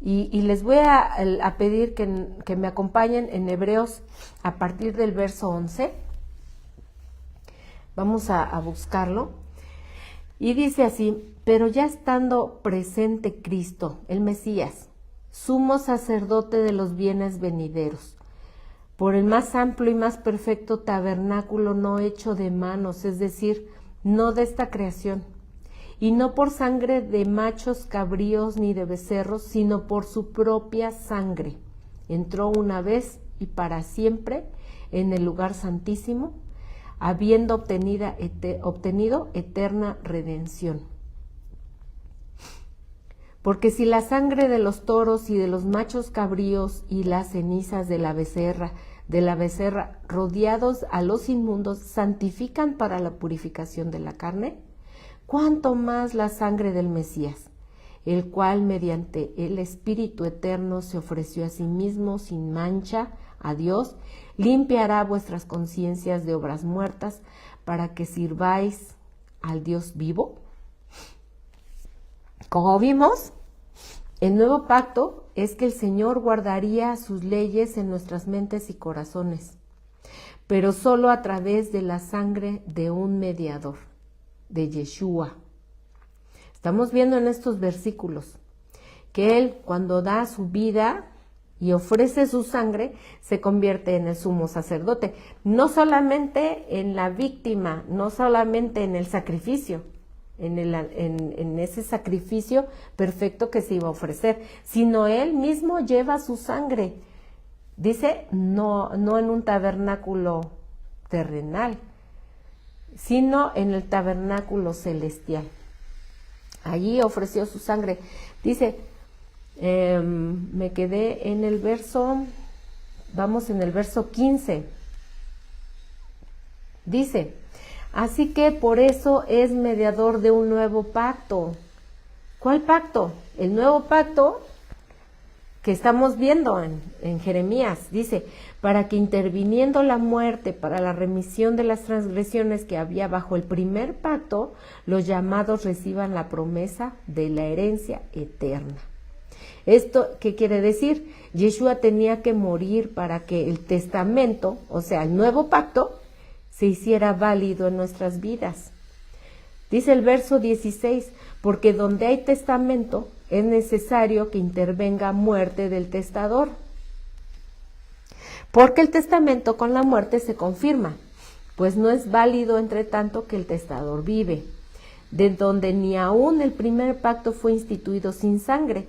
Y les voy a pedir que me acompañen en Hebreos a partir del verso 11. Vamos a buscarlo. Y dice así: pero ya estando presente Cristo, el Mesías, sumo sacerdote de los bienes venideros, por el más amplio y más perfecto tabernáculo no hecho de manos, es decir, no de esta creación, y no por sangre de machos cabríos ni de becerros, sino por su propia sangre, entró una vez y para siempre en el lugar santísimo, habiendo obtenido eterna redención. Porque si la sangre de los toros y de los machos cabríos y las cenizas de la becerra, rodeados a los inmundos, santifican para la purificación de la carne, cuánto más la sangre del Mesías, el cual mediante el Espíritu Eterno se ofreció a sí mismo sin mancha a Dios, limpiará vuestras conciencias de obras muertas para que sirváis al Dios vivo. Como vimos, el nuevo pacto es que el Señor guardaría sus leyes en nuestras mentes y corazones, pero solo a través de la sangre de un mediador, de Yeshua. Estamos viendo en estos versículos que Él, cuando da su vida y ofrece su sangre, se convierte en el sumo sacerdote, no solamente en la víctima, no solamente en el sacrificio, en ese sacrificio perfecto que se iba a ofrecer, sino Él mismo lleva su sangre. Dice, no en un tabernáculo terrenal, sino en el tabernáculo celestial. Allí ofreció su sangre. Dice, me quedé en el verso, vamos en el verso 15. Dice, así que por eso es mediador de un nuevo pacto. ¿Cuál pacto? El nuevo pacto que estamos viendo en Jeremías. Dice, para que interviniendo la muerte para la remisión de las transgresiones que había bajo el primer pacto, los llamados reciban la promesa de la herencia eterna. ¿Esto qué quiere decir? Yeshua tenía que morir para que el testamento, o sea, el nuevo pacto, se hiciera válido en nuestras vidas. Dice el verso 16, porque donde hay testamento es necesario que intervenga muerte del testador. Porque el testamento con la muerte se confirma, pues no es válido entre tanto que el testador vive, de donde ni aún el primer pacto fue instituido sin sangre,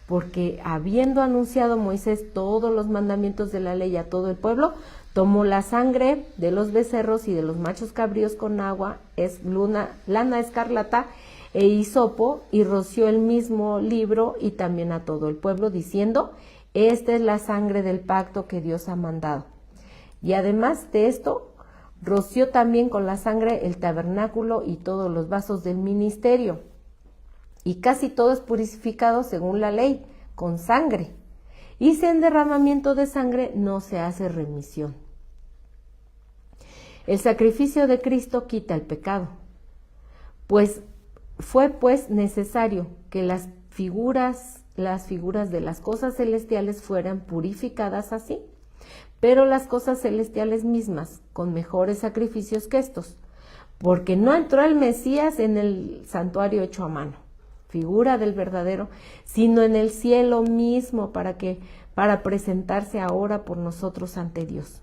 porque habiendo anunciado Moisés todos los mandamientos de la ley a todo el pueblo, tomó la sangre de los becerros y de los machos cabríos con agua, lana escarlata e hisopo, y roció el mismo libro y también a todo el pueblo, diciendo, esta es la sangre del pacto que Dios ha mandado. Y además de esto, roció también con la sangre el tabernáculo y todos los vasos del ministerio. Y casi todo es purificado según la ley, con sangre. Y sin derramamiento de sangre no se hace remisión. El sacrificio de Cristo quita el pecado, fue necesario que las figuras de las cosas celestiales fueran purificadas así, pero las cosas celestiales mismas con mejores sacrificios que estos, porque no entró el Mesías en el santuario hecho a mano, figura del verdadero, sino en el cielo mismo para presentarse ahora por nosotros ante Dios.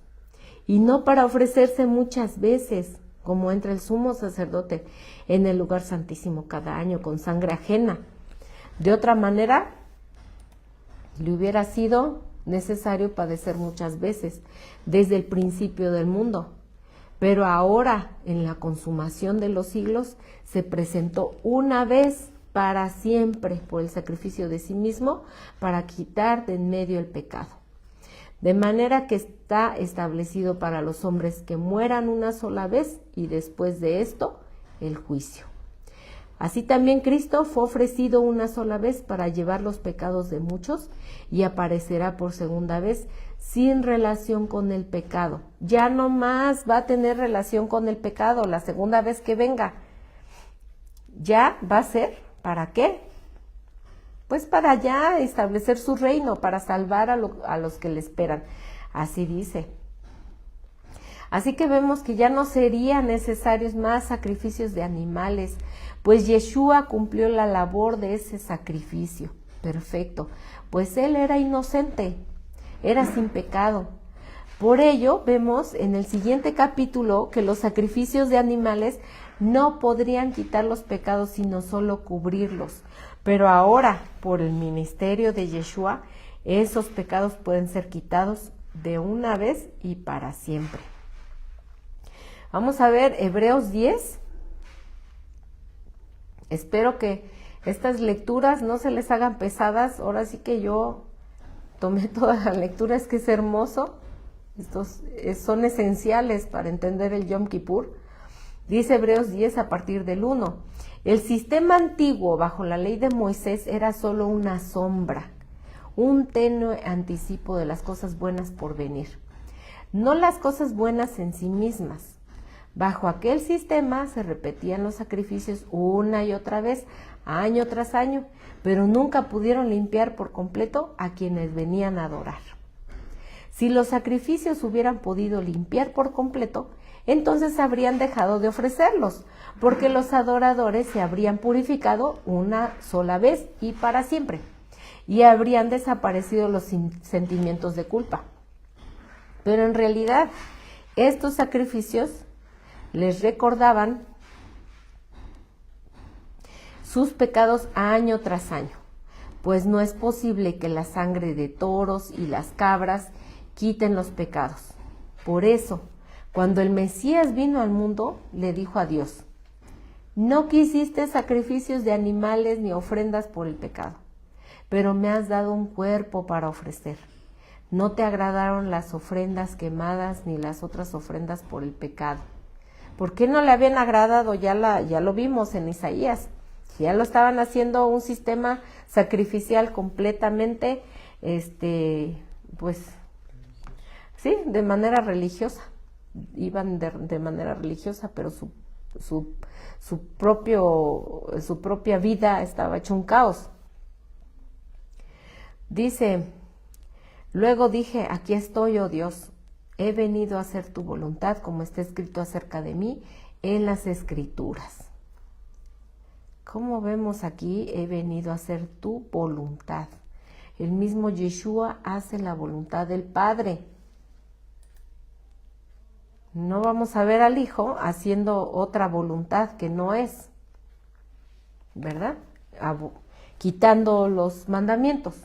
Y no para ofrecerse muchas veces, como entra el sumo sacerdote en el lugar santísimo cada año con sangre ajena. De otra manera, le hubiera sido necesario padecer muchas veces, desde el principio del mundo. Pero ahora, en la consumación de los siglos, se presentó una vez para siempre por el sacrificio de sí mismo para quitar de en medio el pecado. De manera que está establecido para los hombres que mueran una sola vez y después de esto el juicio. Así también Cristo fue ofrecido una sola vez para llevar los pecados de muchos y aparecerá por segunda vez sin relación con el pecado. Ya no más va a tener relación con el pecado la segunda vez que venga. Ya va a ser, ¿para qué? Pues para ya establecer su reino, para salvar a los que le esperan. Así dice. Así que vemos que ya no serían necesarios más sacrificios de animales, pues Yeshua cumplió la labor de ese sacrificio. Perfecto. Pues él era inocente, era sin pecado. Por ello, vemos en el siguiente capítulo que los sacrificios de animales no podrían quitar los pecados, sino solo cubrirlos. Pero ahora, por el ministerio de Yeshua, esos pecados pueden ser quitados de una vez y para siempre. Vamos a ver Hebreos 10. Espero que estas lecturas no se les hagan pesadas. Ahora sí que yo tomé toda la lectura, es que es hermoso. Estos son esenciales para entender el Yom Kippur. Dice Hebreos 10 a partir del 1. El sistema antiguo bajo la ley de Moisés era solo una sombra, un tenue anticipo de las cosas buenas por venir, no las cosas buenas en sí mismas. Bajo aquel sistema se repetían los sacrificios una y otra vez, año tras año, pero nunca pudieron limpiar por completo a quienes venían a adorar. Si los sacrificios hubieran podido limpiar por completo, entonces habrían dejado de ofrecerlos, porque los adoradores se habrían purificado una sola vez y para siempre, y habrían desaparecido los sentimientos de culpa. Pero en realidad, estos sacrificios les recordaban sus pecados año tras año, pues no es posible que la sangre de toros y las cabras quiten los pecados. Por eso, cuando el Mesías vino al mundo, le dijo a Dios: no quisiste sacrificios de animales ni ofrendas por el pecado, pero me has dado un cuerpo para ofrecer. No te agradaron las ofrendas quemadas ni las otras ofrendas por el pecado. ¿Por qué no le habían agradado? Ya lo vimos en Isaías. Ya lo estaban haciendo un sistema sacrificial completamente, pues, sí, de manera religiosa. Iban de manera religiosa, pero su propia vida estaba hecho un caos. Dice: luego dije, aquí estoy, oh Dios, he venido a hacer tu voluntad, como está escrito acerca de mí en las Escrituras. Como vemos aquí, he venido a hacer tu voluntad. El mismo Yeshua hace la voluntad del Padre. No vamos a ver al Hijo haciendo otra voluntad que no es, ¿verdad? Quitando los mandamientos,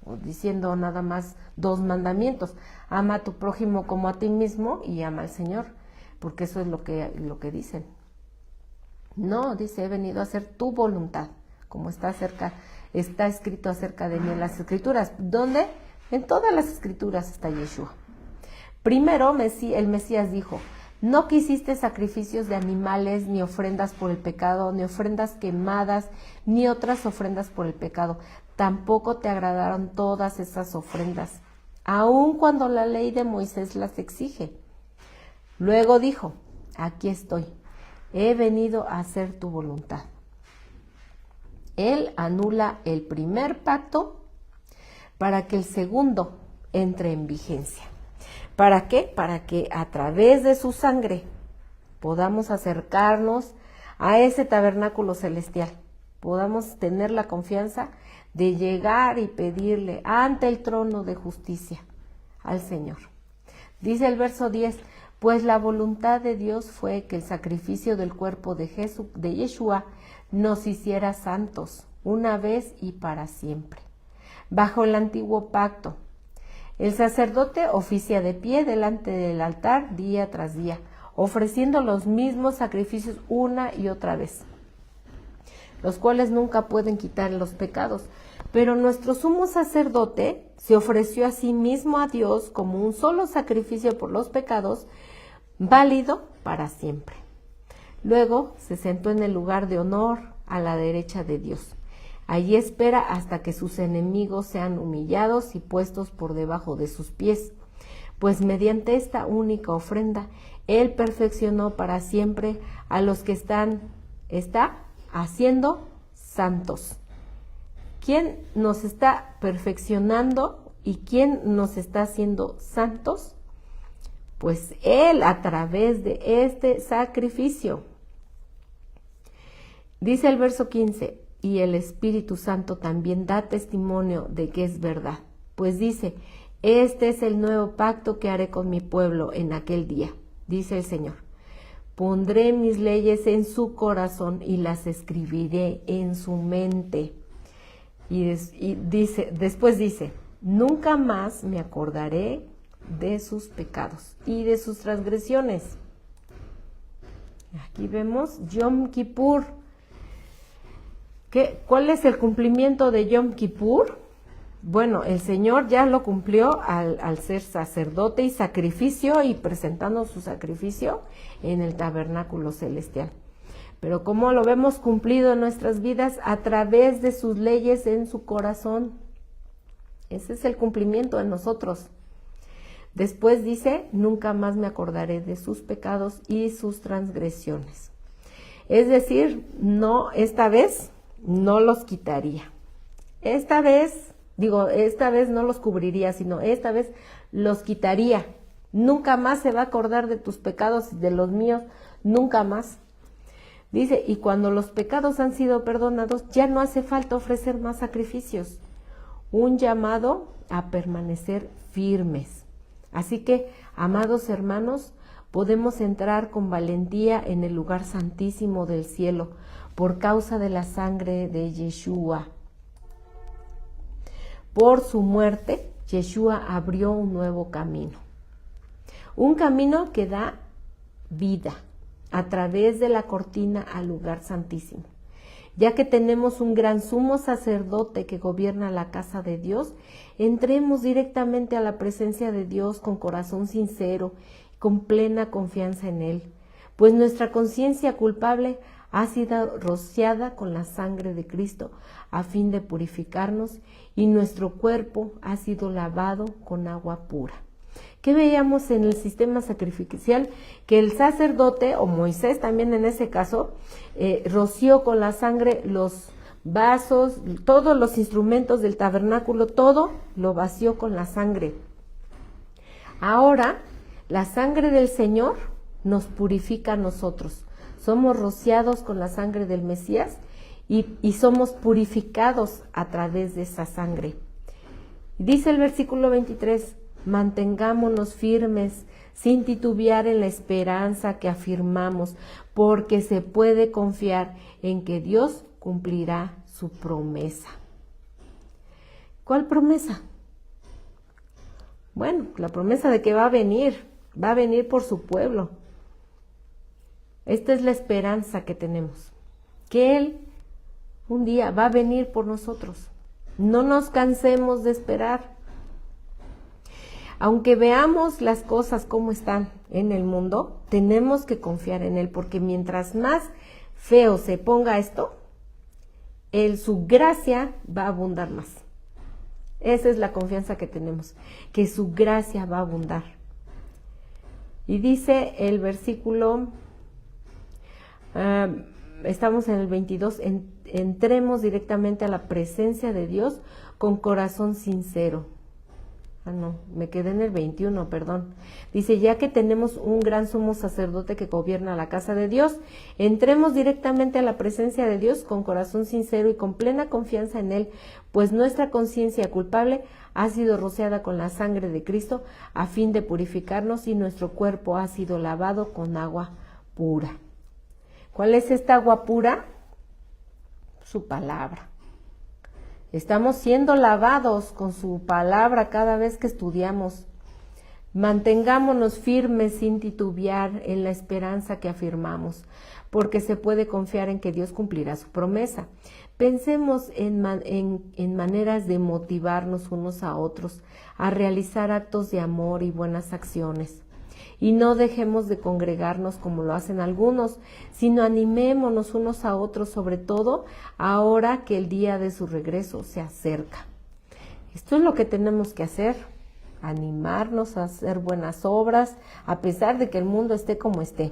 o diciendo nada más 2 mandamientos: ama a tu prójimo como a ti mismo y ama al Señor, porque eso es lo que dicen. No, dice: he venido a hacer tu voluntad, como está escrito acerca de mí en las Escrituras. ¿Dónde? En todas las Escrituras está Yeshua. Primero, el Mesías dijo: no quisiste sacrificios de animales, ni ofrendas por el pecado, ni ofrendas quemadas, ni otras ofrendas por el pecado. Tampoco te agradaron todas esas ofrendas, aun cuando la ley de Moisés las exige. Luego dijo: aquí estoy, he venido a hacer tu voluntad. Él anula el primer pacto para que el segundo entre en vigencia. ¿Para qué? Para que a través de su sangre podamos acercarnos a ese tabernáculo celestial, podamos tener la confianza de llegar y pedirle ante el trono de justicia al Señor. Dice el verso 10: pues la voluntad de Dios fue que el sacrificio del cuerpo de Yeshua nos hiciera santos una vez y para siempre. Bajo el antiguo pacto, el sacerdote oficia de pie delante del altar día tras día, ofreciendo los mismos sacrificios una y otra vez, los cuales nunca pueden quitar los pecados. Pero nuestro sumo sacerdote se ofreció a sí mismo a Dios como un solo sacrificio por los pecados, válido para siempre. Luego se sentó en el lugar de honor a la derecha de Dios. Allí espera hasta que sus enemigos sean humillados y puestos por debajo de sus pies, pues mediante esta única ofrenda Él perfeccionó para siempre a los que está haciendo santos. ¿Quién nos está perfeccionando y quién nos está haciendo santos? Pues Él, a través de este sacrificio. Dice el verso 15: y el Espíritu Santo también da testimonio de que es verdad, pues dice: este es el nuevo pacto que haré con mi pueblo en aquel día, dice el Señor. Pondré mis leyes en su corazón y las escribiré en su mente. Después dice: nunca más me acordaré de sus pecados y de sus transgresiones. Aquí vemos Yom Kippur. ¿Cuál es el cumplimiento de Yom Kippur? Bueno, el Señor ya lo cumplió al ser sacerdote y sacrificio y presentando su sacrificio en el tabernáculo celestial. Pero ¿cómo lo vemos cumplido en nuestras vidas? A través de sus leyes en su corazón. Ese es el cumplimiento en nosotros. Después dice, nunca más me acordaré de sus pecados y sus transgresiones. Es decir, no, esta vez no los quitaría. Esta vez no los cubriría, sino esta vez los quitaría. Nunca más se va a acordar de tus pecados y de los míos, nunca más. Dice, y cuando los pecados han sido perdonados, ya no hace falta ofrecer más sacrificios. Un llamado a permanecer firmes. Así que, amados hermanos, podemos entrar con valentía en el lugar santísimo del cielo por causa de la sangre de Yeshua. Por su muerte, Yeshua abrió un nuevo camino. Un camino que da vida a través de la cortina al lugar santísimo. Ya que tenemos un gran sumo sacerdote que gobierna la casa de Dios, entremos directamente a la presencia de Dios con corazón sincero, con plena confianza en Él, pues nuestra conciencia culpable ha sido rociada con la sangre de Cristo a fin de purificarnos y nuestro cuerpo ha sido lavado con agua pura. ¿Qué veíamos en el sistema sacrificial? Que el sacerdote, o Moisés también en ese caso, roció con la sangre los vasos, todos los instrumentos del tabernáculo, todo lo vació con la sangre. Ahora, la sangre del Señor nos purifica a nosotros. Somos rociados con la sangre del Mesías y somos purificados a través de esa sangre. Dice el versículo 23, mantengámonos firmes, sin titubear en la esperanza que afirmamos, porque se puede confiar en que Dios cumplirá su promesa. ¿Cuál promesa? Bueno, la promesa de que va a venir por su pueblo. Esta es la esperanza que tenemos, que Él un día va a venir por nosotros. No nos cansemos de esperar. Aunque veamos las cosas como están en el mundo, tenemos que confiar en Él, porque mientras más feo se ponga esto, su gracia va a abundar más. Esa es la confianza que tenemos, que su gracia va a abundar. Y dice el versículo, estamos en el 22, entremos directamente a la presencia de Dios con corazón sincero. Me quedé en el 21, perdón. Dice, ya que tenemos un gran sumo sacerdote que gobierna la casa de Dios, entremos directamente a la presencia de Dios con corazón sincero y con plena confianza en Él, pues nuestra conciencia culpable ha sido rociada con la sangre de Cristo a fin de purificarnos y nuestro cuerpo ha sido lavado con agua pura. ¿Cuál es esta agua pura? Su palabra. Estamos siendo lavados con su palabra cada vez que estudiamos. Mantengámonos firmes sin titubear en la esperanza que afirmamos, porque se puede confiar en que Dios cumplirá su promesa. Pensemos en maneras de motivarnos unos a otros, a realizar actos de amor y buenas acciones. Y no dejemos de congregarnos como lo hacen algunos, sino animémonos unos a otros, sobre todo ahora que el día de su regreso se acerca. Esto es lo que tenemos que hacer, animarnos a hacer buenas obras, a pesar de que el mundo esté como esté.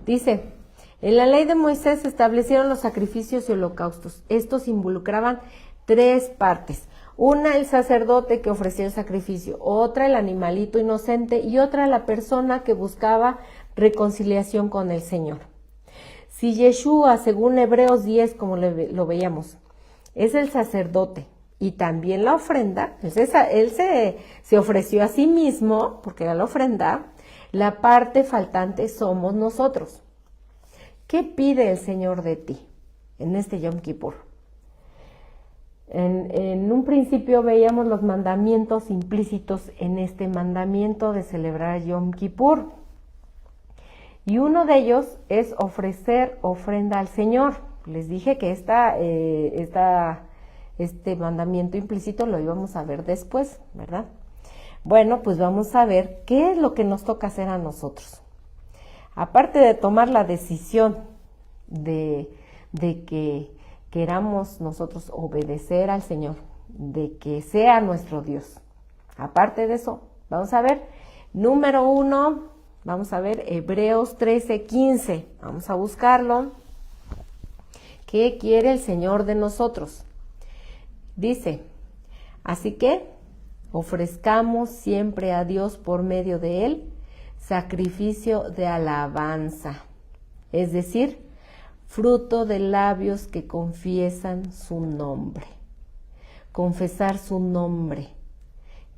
Dice, en la ley de Moisés se establecieron los sacrificios y holocaustos. Estos involucraban 3 partes. Una, el sacerdote que ofrecía el sacrificio, otra, el animalito inocente y otra, la persona que buscaba reconciliación con el Señor. Si Yeshua, según Hebreos 10, como lo veíamos, es el sacerdote y también la ofrenda, él se ofreció a sí mismo, porque era la ofrenda, la parte faltante somos nosotros. ¿Qué pide el Señor de ti en este Yom Kippur? En un principio veíamos los mandamientos implícitos en este mandamiento de celebrar Yom Kippur. Y uno de ellos es ofrecer ofrenda al Señor. Les dije que este mandamiento implícito lo íbamos a ver después, ¿verdad? Bueno, pues vamos a ver qué es lo que nos toca hacer a nosotros. Aparte de tomar la decisión de que queramos nosotros obedecer al Señor, de que sea nuestro Dios. Aparte de eso, vamos a ver, número 1, vamos a ver Hebreos 13:15, vamos a buscarlo. ¿Qué quiere el Señor de nosotros? Dice, así que ofrezcamos siempre a Dios por medio de Él sacrificio de alabanza, es decir, fruto de labios que confiesan su nombre. Confesar su nombre.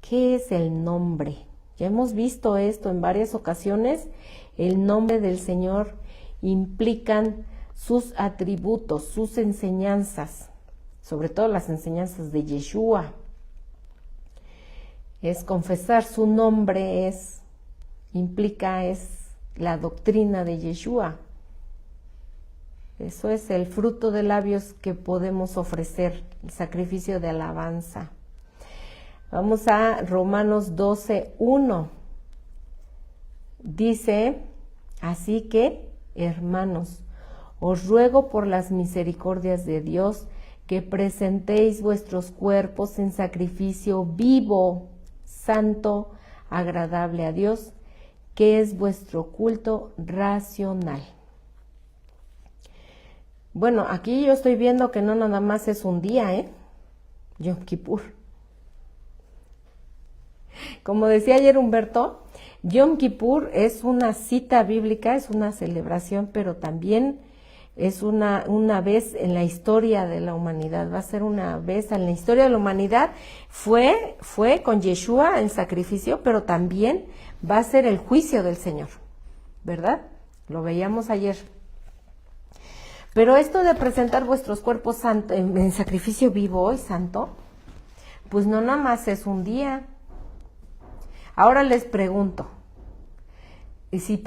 ¿Qué es el nombre? Ya hemos visto esto en varias ocasiones. El nombre del Señor implican sus atributos, sus enseñanzas, sobre todo las enseñanzas de Yeshua. Es confesar su nombre, es la doctrina de Yeshua. Eso es el fruto de labios que podemos ofrecer, el sacrificio de alabanza. Vamos a Romanos 12:1. Dice, así que, hermanos, os ruego por las misericordias de Dios que presentéis vuestros cuerpos en sacrificio vivo, santo, agradable a Dios, que es vuestro culto racional. Bueno, aquí yo estoy viendo que no nada más es un día, Yom Kippur. Como decía ayer Humberto, Yom Kippur es una cita bíblica, es una celebración, pero también es una vez en la historia de la humanidad. Va a ser una vez en la historia de la humanidad. Fue con Yeshua el sacrificio, pero también va a ser el juicio del Señor, ¿verdad? Lo veíamos ayer. Pero esto de presentar vuestros cuerpos en sacrificio vivo y santo, pues no nada más es un día. Ahora les pregunto, y si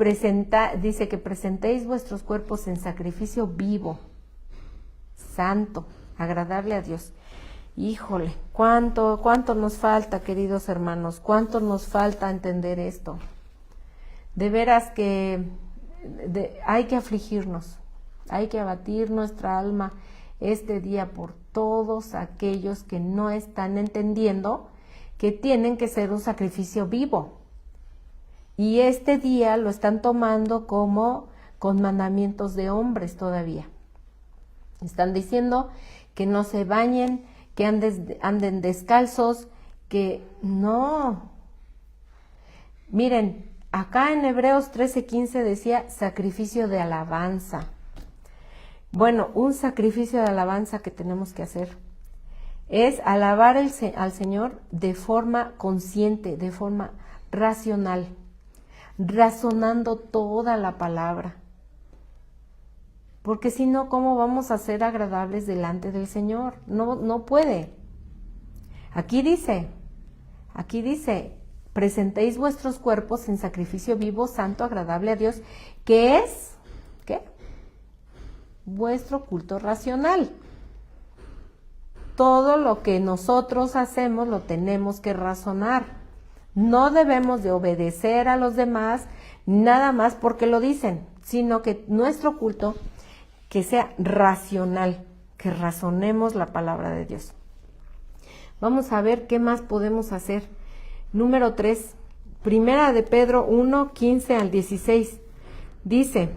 dice que presentéis vuestros cuerpos en sacrificio vivo, santo, agradable a Dios. Híjole, ¿cuánto nos falta, queridos hermanos? ¿Cuánto nos falta entender esto? De veras que hay que afligirnos. Hay que abatir nuestra alma este día por todos aquellos que no están entendiendo que tienen que ser un sacrificio vivo. Y este día lo están tomando como con mandamientos de hombres todavía. Están diciendo que no se bañen, que anden descalzos, que no. Miren, acá en Hebreos 13:15 decía sacrificio de alabanza. Bueno, un sacrificio de alabanza que tenemos que hacer es alabar al Señor de forma consciente, de forma racional, razonando toda la palabra. Porque si no, ¿cómo vamos a ser agradables delante del Señor? No puede. Aquí dice, presentéis vuestros cuerpos en sacrificio vivo, santo, agradable a Dios, que es, ¿qué? Vuestro culto racional. Todo lo que nosotros hacemos lo tenemos que razonar. No debemos de obedecer a los demás nada más porque lo dicen, sino que nuestro culto que sea racional, que razonemos la palabra de Dios. Vamos a ver qué más podemos hacer. Número 3, Primera de Pedro 1:15-16. Dice,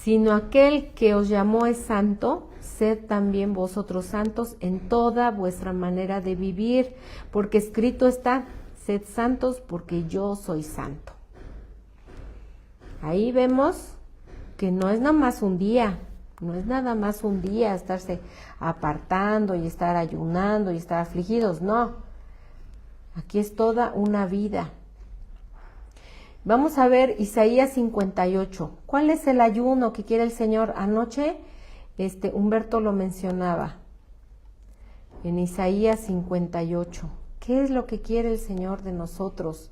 sino aquel que os llamó es santo, sed también vosotros santos en toda vuestra manera de vivir, porque escrito está, sed santos porque yo soy santo. Ahí vemos que no es nada más un día, estarse apartando y estar ayunando y estar afligidos, no. Aquí es toda una vida. Vamos a ver Isaías 58. ¿Cuál es el ayuno que quiere el Señor? Anoche Humberto lo mencionaba. en Isaías 58. ¿Qué es lo que quiere el Señor de nosotros?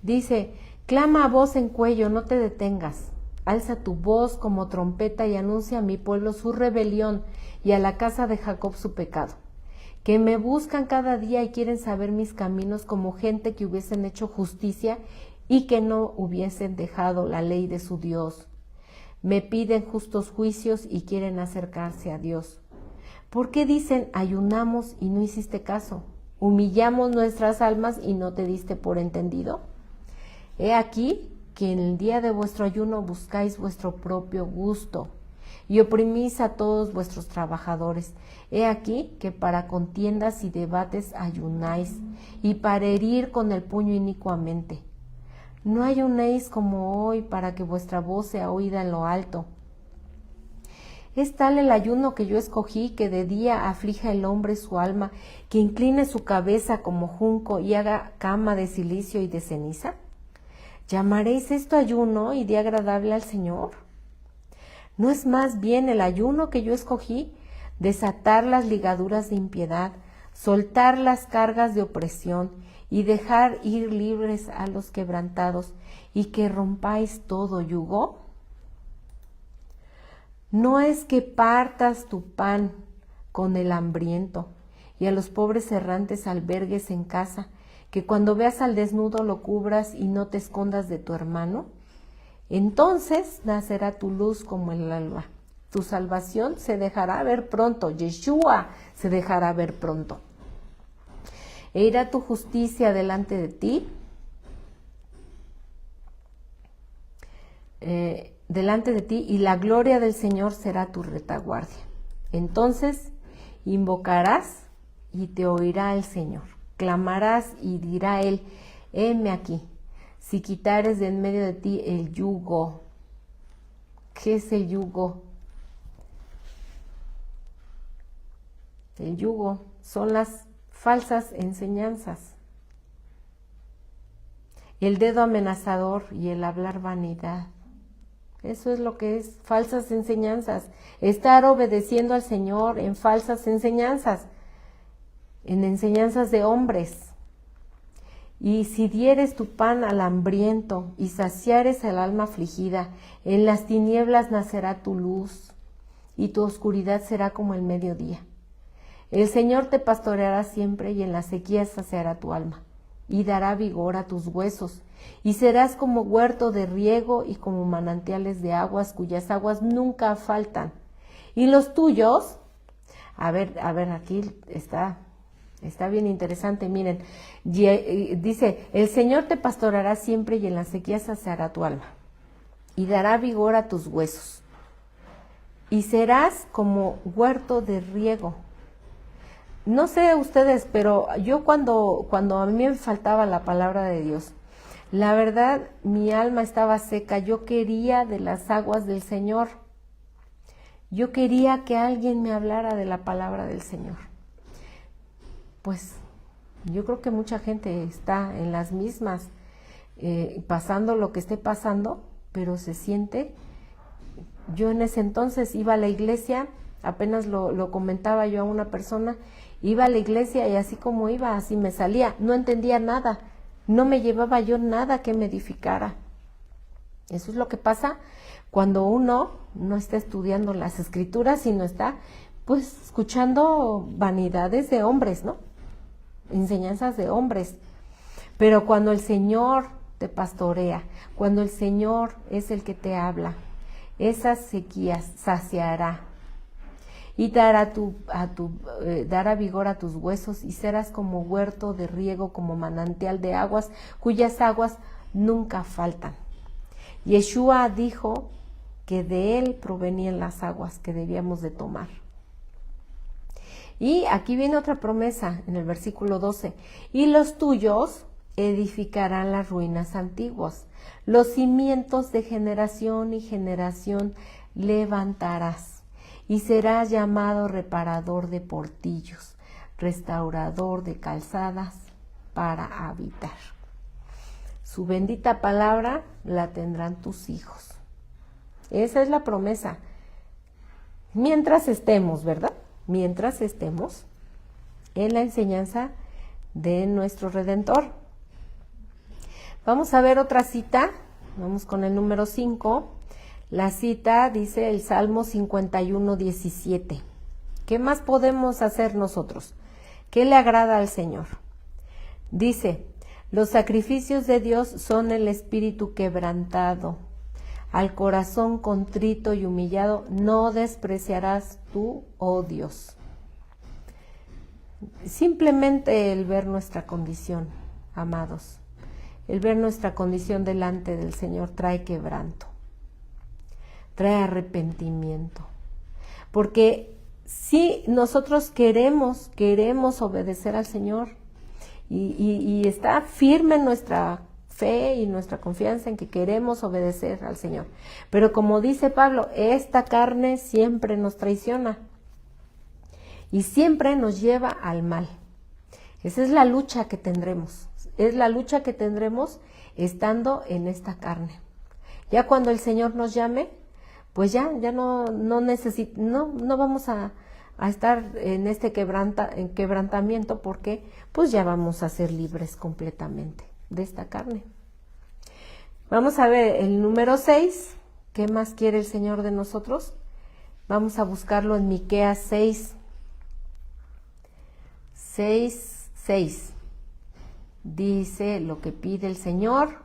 Dice, clama a voz en cuello, no te detengas. Alza tu voz como trompeta y anuncia a mi pueblo su rebelión y a la casa de Jacob su pecado. Que me buscan cada día y quieren saber mis caminos como gente que hubiesen hecho justicia y que no hubiesen dejado la ley de su Dios. Me piden justos juicios y quieren acercarse a Dios. ¿Por qué dicen ayunamos y no hiciste caso? ¿Humillamos nuestras almas y no te diste por entendido? He aquí que en el día de vuestro ayuno buscáis vuestro propio gusto y oprimís a todos vuestros trabajadores. He aquí que para contiendas y debates ayunáis y para herir con el puño inicuamente. No ayunéis como hoy para que vuestra voz sea oída en lo alto. Es tal el ayuno que yo escogí, que de día aflija el hombre su alma, que incline su cabeza como junco y haga cama de cilicio y de ceniza. ¿Llamaréis esto ayuno y día agradable al Señor? ¿No es más bien el ayuno que yo escogí, desatar las ligaduras de impiedad, soltar las cargas de opresión y dejar ir libres a los quebrantados, y que rompáis todo yugo? No es que partas tu pan con el hambriento y a los pobres errantes albergues en casa, que cuando veas al desnudo lo cubras y no te escondas de tu hermano. Entonces nacerá tu luz como el alba, tu salvación se dejará ver pronto, Yeshua se dejará ver pronto. E irá tu justicia delante de ti, y la gloria del Señor será tu retaguardia. Entonces invocarás y te oirá el Señor. Clamarás y dirá Él, heme aquí. Si quitares de en medio de ti el yugo. ¿Qué es el yugo? El yugo son las falsas enseñanzas, el dedo amenazador y el hablar vanidad. Eso es lo que es falsas enseñanzas, estar obedeciendo al Señor en falsas enseñanzas, en enseñanzas de hombres. Y si dieres tu pan al hambriento y saciares el alma afligida, en las tinieblas nacerá tu luz y tu oscuridad será como el mediodía. El Señor te pastoreará siempre y en la sequía saciará tu alma y dará vigor a tus huesos, y serás como huerto de riego y como manantiales de aguas cuyas aguas nunca faltan. Y los tuyos, a ver, aquí está bien interesante, miren, dice, el Señor te pastoreará siempre y en la sequía saciará tu alma y dará vigor a tus huesos, y serás como huerto de riego. No sé ustedes, pero yo cuando a mí me faltaba la palabra de Dios, la verdad, mi alma estaba seca. Yo quería de las aguas del Señor. Yo quería que alguien me hablara de la palabra del Señor. Pues yo creo que mucha gente está en las mismas, pasando lo que esté pasando, pero se siente. Yo en ese entonces iba a la iglesia, apenas lo comentaba yo a una persona, iba a la iglesia y así como iba, así me salía, no entendía nada, no me llevaba yo nada que me edificara. Eso es lo que pasa cuando uno no está estudiando las escrituras, sino está pues escuchando vanidades de hombres, ¿no? Enseñanzas de hombres. Pero cuando el Señor te pastorea, cuando el Señor es el que te habla, esas sequías saciará y dará vigor a tus huesos, y serás como huerto de riego, como manantial de aguas, cuyas aguas nunca faltan. Yeshua dijo que de él provenían las aguas que debíamos de tomar. Y aquí viene otra promesa en el versículo 12. Y los tuyos edificarán las ruinas antiguas, los cimientos de generación y generación levantarás. Y serás llamado reparador de portillos, restaurador de calzadas para habitar. Su bendita palabra la tendrán tus hijos. Esa es la promesa. Mientras estemos, ¿verdad? Mientras estemos en la enseñanza de nuestro Redentor. Vamos a ver otra cita. Vamos con el número 5. La cita dice el Salmo 51:17. ¿Qué más podemos hacer nosotros? ¿Qué le agrada al Señor? Dice, los sacrificios de Dios son el espíritu quebrantado. Al corazón contrito y humillado no despreciarás tú, oh Dios. Simplemente el ver nuestra condición, amados, el ver nuestra condición delante del Señor trae quebranto, trae arrepentimiento. Porque si nosotros queremos obedecer al Señor y está firme nuestra fe y nuestra confianza en que queremos obedecer al Señor. Pero como dice Pablo, esta carne siempre nos traiciona y siempre nos lleva al mal. Esa es la lucha que tendremos. Es la lucha que tendremos estando en esta carne. Ya cuando el Señor nos llame, pues ya no vamos a estar en este quebrantamiento, porque pues ya vamos a ser libres completamente de esta carne. Vamos a ver el número 6. ¿Qué más quiere el Señor de nosotros? Vamos a buscarlo en Miqueas 6:6. Dice lo que pide el Señor: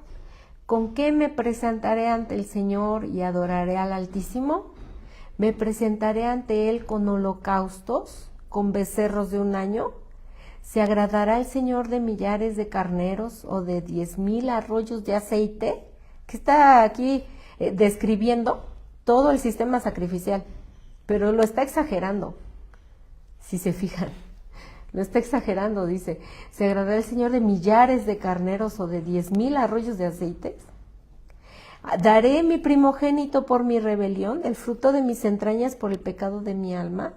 ¿con qué me presentaré ante el Señor y adoraré al Altísimo? Me presentaré ante Él con holocaustos, con becerros de un año. ¿Se agradará el Señor de millares de carneros o de 10,000 arroyos de aceite? Que está aquí describiendo todo el sistema sacrificial, pero lo está exagerando, si se fijan. Lo está exagerando, dice, ¿se agradará el Señor de millares de carneros o de 10,000 arroyos de aceites? ¿Daré mi primogénito por mi rebelión, el fruto de mis entrañas por el pecado de mi alma?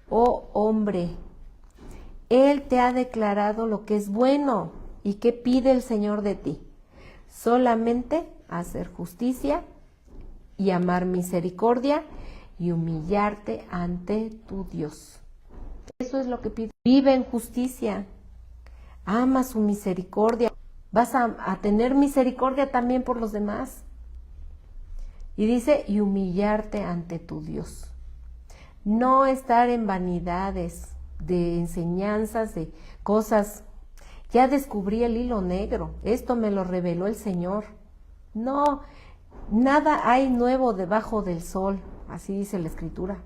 Oh hombre, Él te ha declarado lo que es bueno. ¿Y qué pide el Señor de ti? Solamente hacer justicia y amar misericordia y humillarte ante tu Dios. Eso es lo que pide. Vive en justicia, ama su misericordia. Vas a tener misericordia también por los demás. Y dice, y humillarte ante tu Dios. No estar en vanidades de enseñanzas, de cosas. Ya descubrí el hilo negro, esto me lo reveló el Señor. No, nada hay nuevo debajo del sol, así dice la Escritura.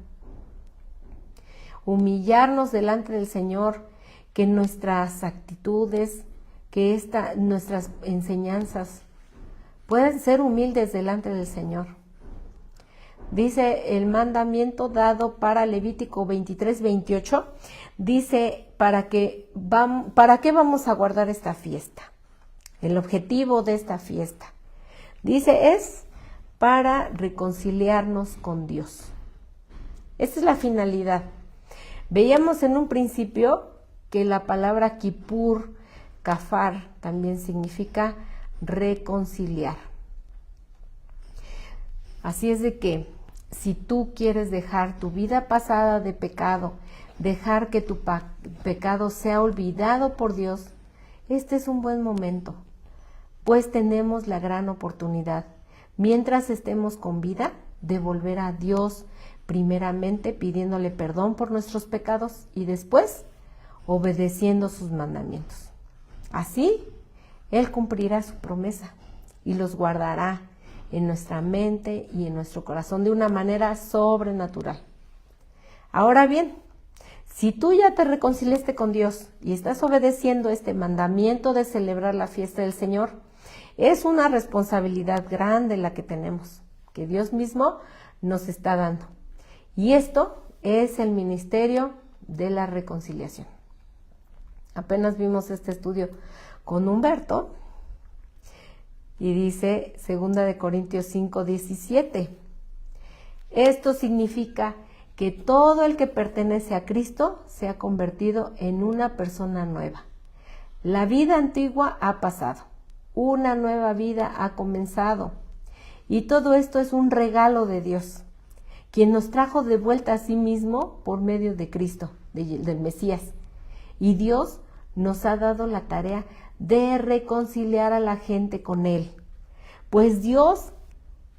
Humillarnos delante del Señor, que nuestras actitudes, que nuestras enseñanzas pueden ser humildes delante del Señor. Dice el mandamiento dado para Levítico 23:28, dice, ¿para qué vamos a guardar esta fiesta? El objetivo de esta fiesta, dice, es para reconciliarnos con Dios. Esa es la finalidad. Veíamos en un principio que la palabra Kippur, Kafar, también significa reconciliar. Así es de que si tú quieres dejar tu vida pasada de pecado, dejar que tu pecado sea olvidado por Dios, este es un buen momento, pues tenemos la gran oportunidad, mientras estemos con vida, de volver a Dios, primeramente pidiéndole perdón por nuestros pecados y después obedeciendo sus mandamientos. Así, Él cumplirá su promesa y los guardará en nuestra mente y en nuestro corazón de una manera sobrenatural. Ahora bien, si tú ya te reconciliaste con Dios y estás obedeciendo este mandamiento de celebrar la fiesta del Señor, es una responsabilidad grande la que tenemos, que Dios mismo nos está dando. Y esto es el ministerio de la reconciliación. Apenas vimos este estudio con Humberto y dice 2 Corintios 5:17. Esto significa que todo el que pertenece a Cristo se ha convertido en una persona nueva. La vida antigua ha pasado, una nueva vida ha comenzado. Y todo esto es un regalo de Dios. quien nos trajo de vuelta a sí mismo por medio de Cristo, del Mesías. Y Dios nos ha dado la tarea de reconciliar a la gente con Él. Pues Dios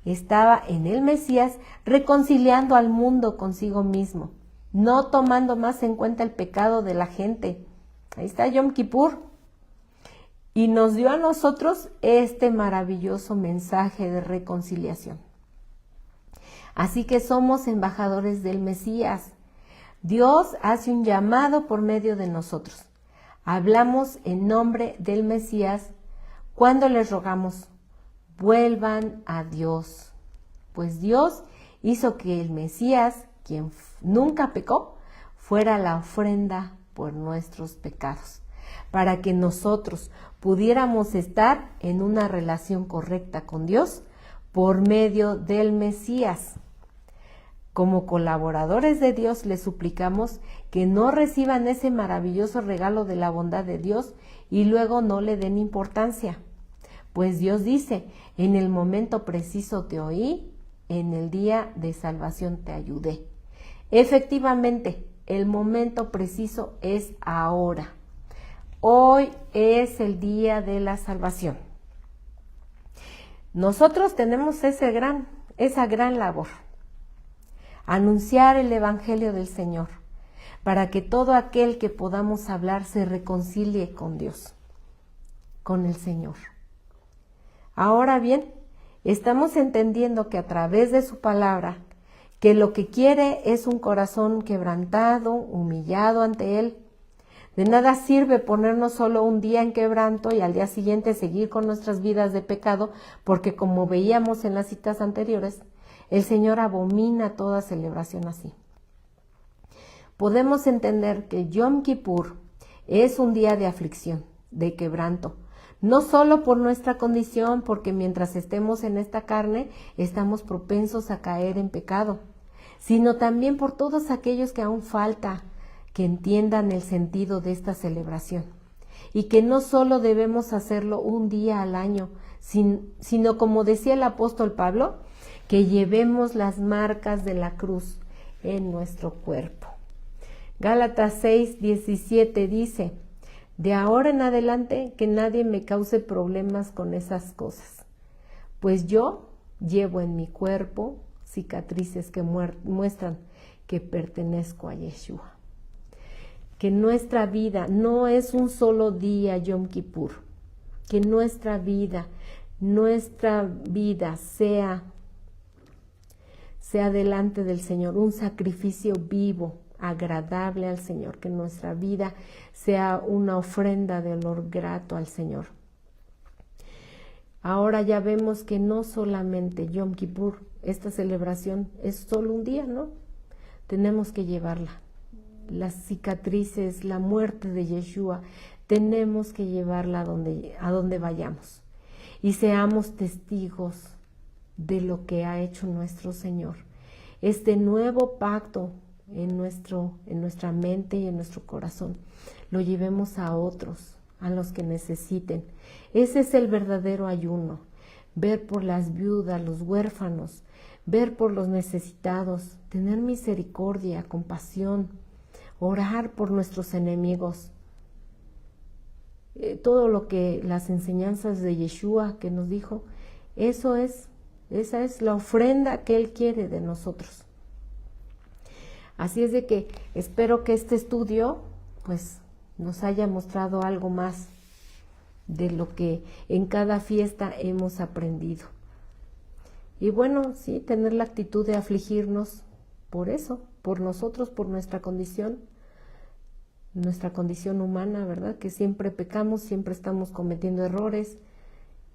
estaba en el Mesías reconciliando al mundo consigo mismo, no tomando más en cuenta el pecado de la gente. Ahí está Yom Kippur. Y nos dio a nosotros este maravilloso mensaje de reconciliación. Así que somos embajadores del Mesías. Dios hace un llamado por medio de nosotros. Hablamos en nombre del Mesías cuando les rogamos, vuelvan a Dios. Pues Dios hizo que el Mesías, quien nunca pecó, fuera la ofrenda por nuestros pecados, para que nosotros pudiéramos estar en una relación correcta con Dios por medio del Mesías. Como colaboradores de Dios les suplicamos que no reciban ese maravilloso regalo de la bondad de Dios y luego no le den importancia. Pues Dios dice, en el momento preciso te oí, en el día de salvación te ayudé. Efectivamente, el momento preciso es ahora. Hoy es el día de la salvación. Nosotros tenemos esa gran labor. Anunciar el Evangelio del Señor, para que todo aquel que podamos hablar se reconcilie con Dios, con el Señor. Ahora bien, estamos entendiendo que a través de su palabra, que lo que quiere es un corazón quebrantado, humillado ante Él. De nada sirve ponernos solo un día en quebranto y al día siguiente seguir con nuestras vidas de pecado, porque como veíamos en las citas anteriores, el Señor abomina toda celebración así. Podemos entender que Yom Kippur es un día de aflicción, de quebranto, no solo por nuestra condición, porque mientras estemos en esta carne, estamos propensos a caer en pecado, sino también por todos aquellos que aún falta que entiendan el sentido de esta celebración, y que no solo debemos hacerlo un día al año, sino como decía el apóstol Pablo, que llevemos las marcas de la cruz en nuestro cuerpo. Gálatas 6:17 dice, de ahora en adelante que nadie me cause problemas con esas cosas, pues yo llevo en mi cuerpo cicatrices que muestran que pertenezco a Yeshua. Que nuestra vida no es un solo día Yom Kippur, que nuestra vida sea delante del Señor, un sacrificio vivo, agradable al Señor, que nuestra vida sea una ofrenda de olor grato al Señor. Ahora ya vemos que no solamente Yom Kippur, esta celebración es solo un día, ¿no? Tenemos que llevarla. Las cicatrices, la muerte de Yeshua, tenemos que llevarla a donde vayamos. Y seamos testigos de lo que ha hecho nuestro Señor. Este nuevo pacto en nuestra mente y en nuestro corazón, lo llevemos a otros, a los que necesiten. Ese es el verdadero ayuno, ver por las viudas, los huérfanos, ver por los necesitados, tener misericordia, compasión, orar por nuestros enemigos. Todo lo que las enseñanzas de Yeshua que nos dijo, esa es la ofrenda que Él quiere de nosotros. Así es de que espero que este estudio pues nos haya mostrado algo más de lo que en cada fiesta hemos aprendido. Y bueno, sí, tener la actitud de afligirnos por eso, por nosotros, por nuestra condición humana, ¿verdad? Que siempre pecamos, siempre estamos cometiendo errores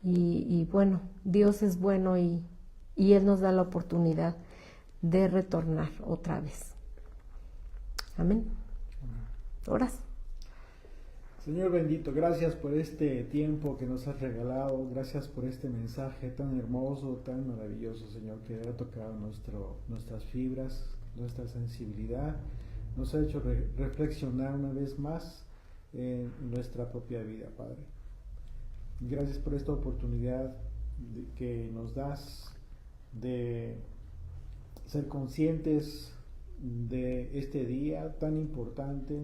y bueno, Dios es bueno y Él nos da la oportunidad de retornar otra vez. Amén. Oras. Señor bendito, gracias por este tiempo que nos has regalado, gracias por este mensaje tan hermoso, tan maravilloso, Señor, que ha tocado nuestras fibras, nuestra sensibilidad, nos ha hecho reflexionar una vez más en nuestra propia vida, Padre. Gracias por esta oportunidad que nos das de ser conscientes de este día tan importante,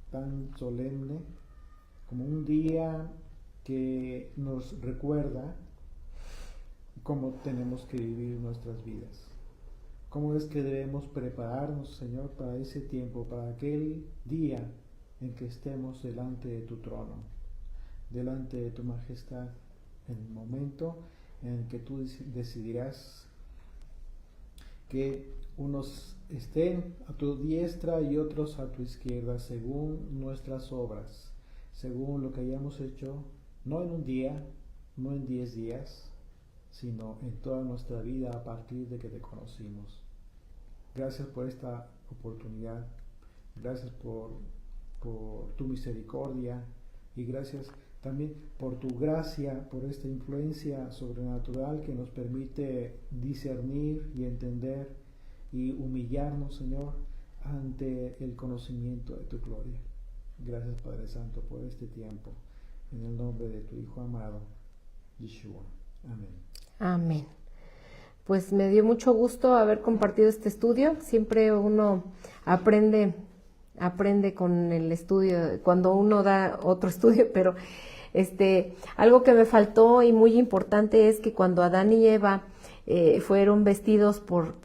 tan solemne, como un día que nos recuerda cómo tenemos que vivir nuestras vidas. Cómo es que debemos prepararnos, Señor, para ese tiempo, para aquel día en que estemos delante de tu trono, delante de tu majestad, en el momento en el que tú decidirás que unos estén a tu diestra y otros a tu izquierda, según nuestras obras, según lo que hayamos hecho, no en un día, no en 10 días, sino en toda nuestra vida a partir de que te conocimos. Gracias por esta oportunidad, gracias por tu misericordia y gracias también por tu gracia, por esta influencia sobrenatural que nos permite discernir y entender y humillarnos, Señor, ante el conocimiento de tu gloria. Gracias, Padre Santo, por este tiempo. En el nombre de tu Hijo amado, Yeshua. Amén. Amén. Pues me dio mucho gusto haber compartido este estudio. Siempre uno aprende con el estudio, cuando uno da otro estudio, pero algo que me faltó y muy importante es que cuando Adán y Eva fueron vestidos por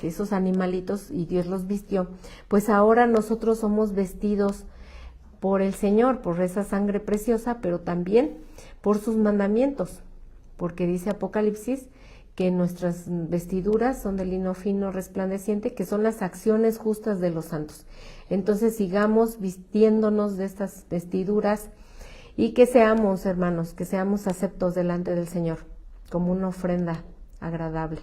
esos animalitos y Dios los vistió, pues ahora nosotros somos vestidos por el Señor, por esa sangre preciosa, pero también por sus mandamientos, porque dice Apocalipsis que nuestras vestiduras son de lino fino resplandeciente, que son las acciones justas de los santos. Entonces sigamos vistiéndonos de estas vestiduras y que seamos, hermanos, que seamos aceptos delante del Señor como una ofrenda agradable.